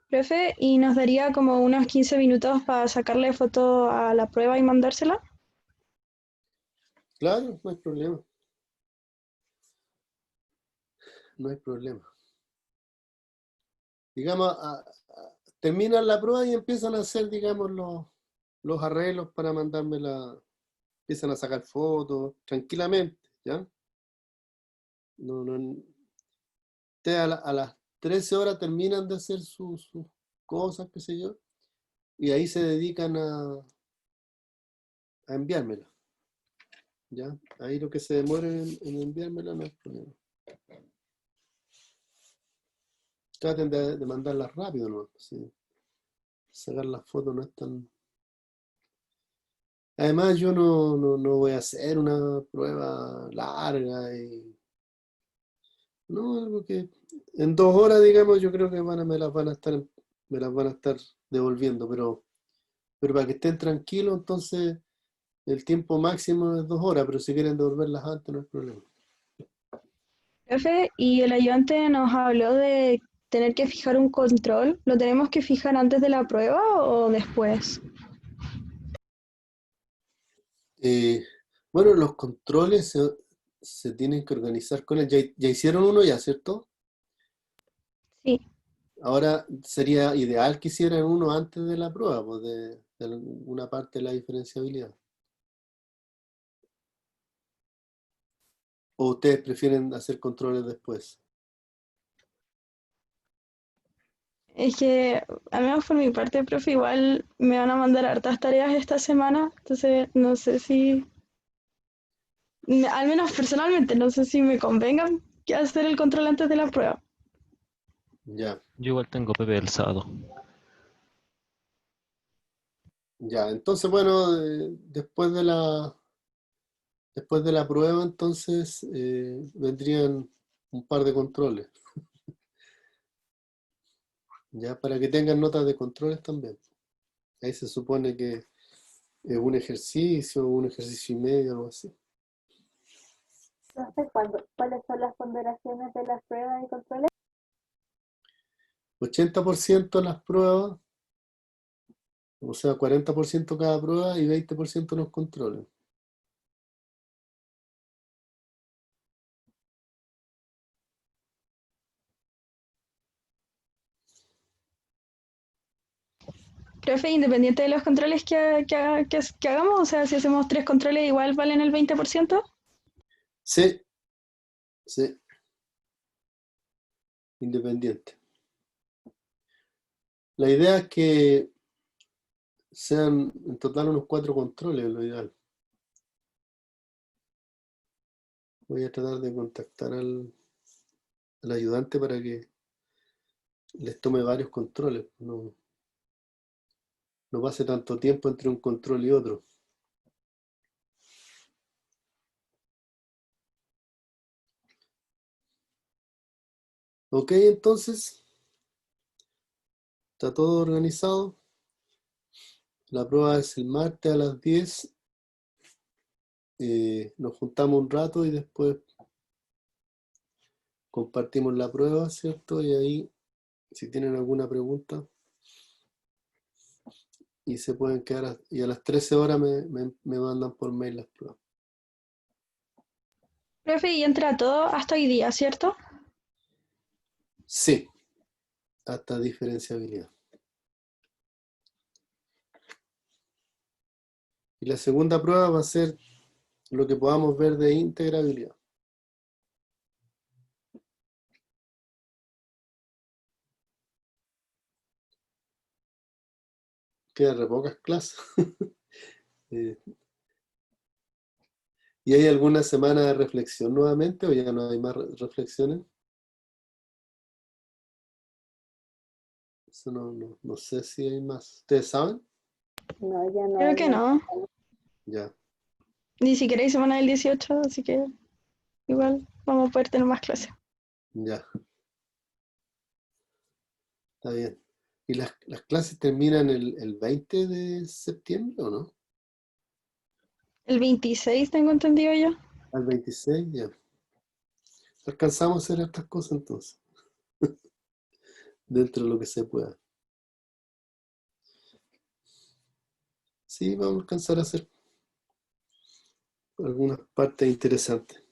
Profe, ¿y nos daría como unos 15 minutos para sacarle foto a la prueba y mandársela? Claro, no hay problema, no hay problema. Digamos, terminan la prueba y empiezan a hacer, digamos, los arreglos para mandarme empiezan a sacar fotos tranquilamente, ¿ya? No, no, ustedes a las 13 horas terminan de hacer sus cosas, qué sé yo, y ahí se dedican a enviármela, ¿ya? Ahí lo que se demore en enviármela no hay problema. Traten de mandarlas rápido, ¿no? Sí. Sacar las fotos no es tan... Además, yo no voy a hacer una prueba larga y... No, algo que en 2 horas, digamos, yo creo que me las van a estar devolviendo, pero para que estén tranquilos, entonces el tiempo máximo es 2 horas, pero si quieren devolverlas antes no hay problema. Profe, y el ayudante nos habló de tener que fijar un control. ¿Lo tenemos que fijar antes de la prueba o después? Eh, bueno, los controles se tienen que organizar con él. Ya hicieron uno ya, ¿cierto? Sí. Ahora sería ideal que hicieran uno antes de la prueba, pues de alguna parte de la diferenciabilidad. ¿O ustedes prefieren hacer controles después? Es que, al menos por mi parte, profe, igual me van a mandar hartas tareas esta semana, entonces no sé si, al menos personalmente, no sé si me convenga que hacer el control antes de la prueba. Ya, Yo igual tengo PP del sábado. ya. Entonces, bueno, después de la prueba, entonces vendrían un par de controles, ya, para que tengan notas de controles también. Ahí se supone que es un ejercicio y medio, algo así. Entonces, ¿cuáles son las ponderaciones de las pruebas y controles? 80% las pruebas, o sea, 40% cada prueba y 20% los controles. Profe, independiente de los controles que hagamos, o sea, si hacemos 3 controles, igual valen el 20%. Sí, sí, independiente. La idea es que sean en total unos 4 controles, lo ideal. Voy a tratar de contactar al ayudante para que les tome varios controles. No pase tanto tiempo entre un control y otro. Ok, entonces, está todo organizado. La prueba es el martes a las 10. Nos juntamos un rato y después compartimos la prueba, ¿cierto? Y ahí, si tienen alguna pregunta, y se pueden quedar, y a las 13 horas me mandan por mail las pruebas. Profe, y entra todo hasta hoy día, ¿cierto? Sí, hasta diferenciabilidad. Y la segunda prueba va a ser lo que podamos ver de integrabilidad. Quedan re pocas clases. ¿Y hay alguna semana de reflexión nuevamente o ya no hay más reflexiones? Eso no sé si hay más. ¿Ustedes saben? No, ya no Creo hay que más. no. Ya, Ni siquiera hay semana del 18, así que igual vamos a poder tener más clases. ya. Está bien. ¿Y las clases terminan el 20 de septiembre o no? El 26 tengo entendido yo. Al 26, ya. Alcanzamos a hacer estas cosas entonces, dentro de lo que se pueda. Sí, vamos a alcanzar a hacer algunas partes interesantes.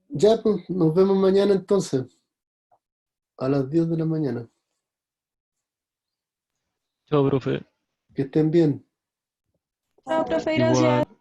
Ya, pues, nos vemos mañana entonces, a las 10 de la mañana. Chao, profe. Que estén bien. Chao, profe, gracias. Igual.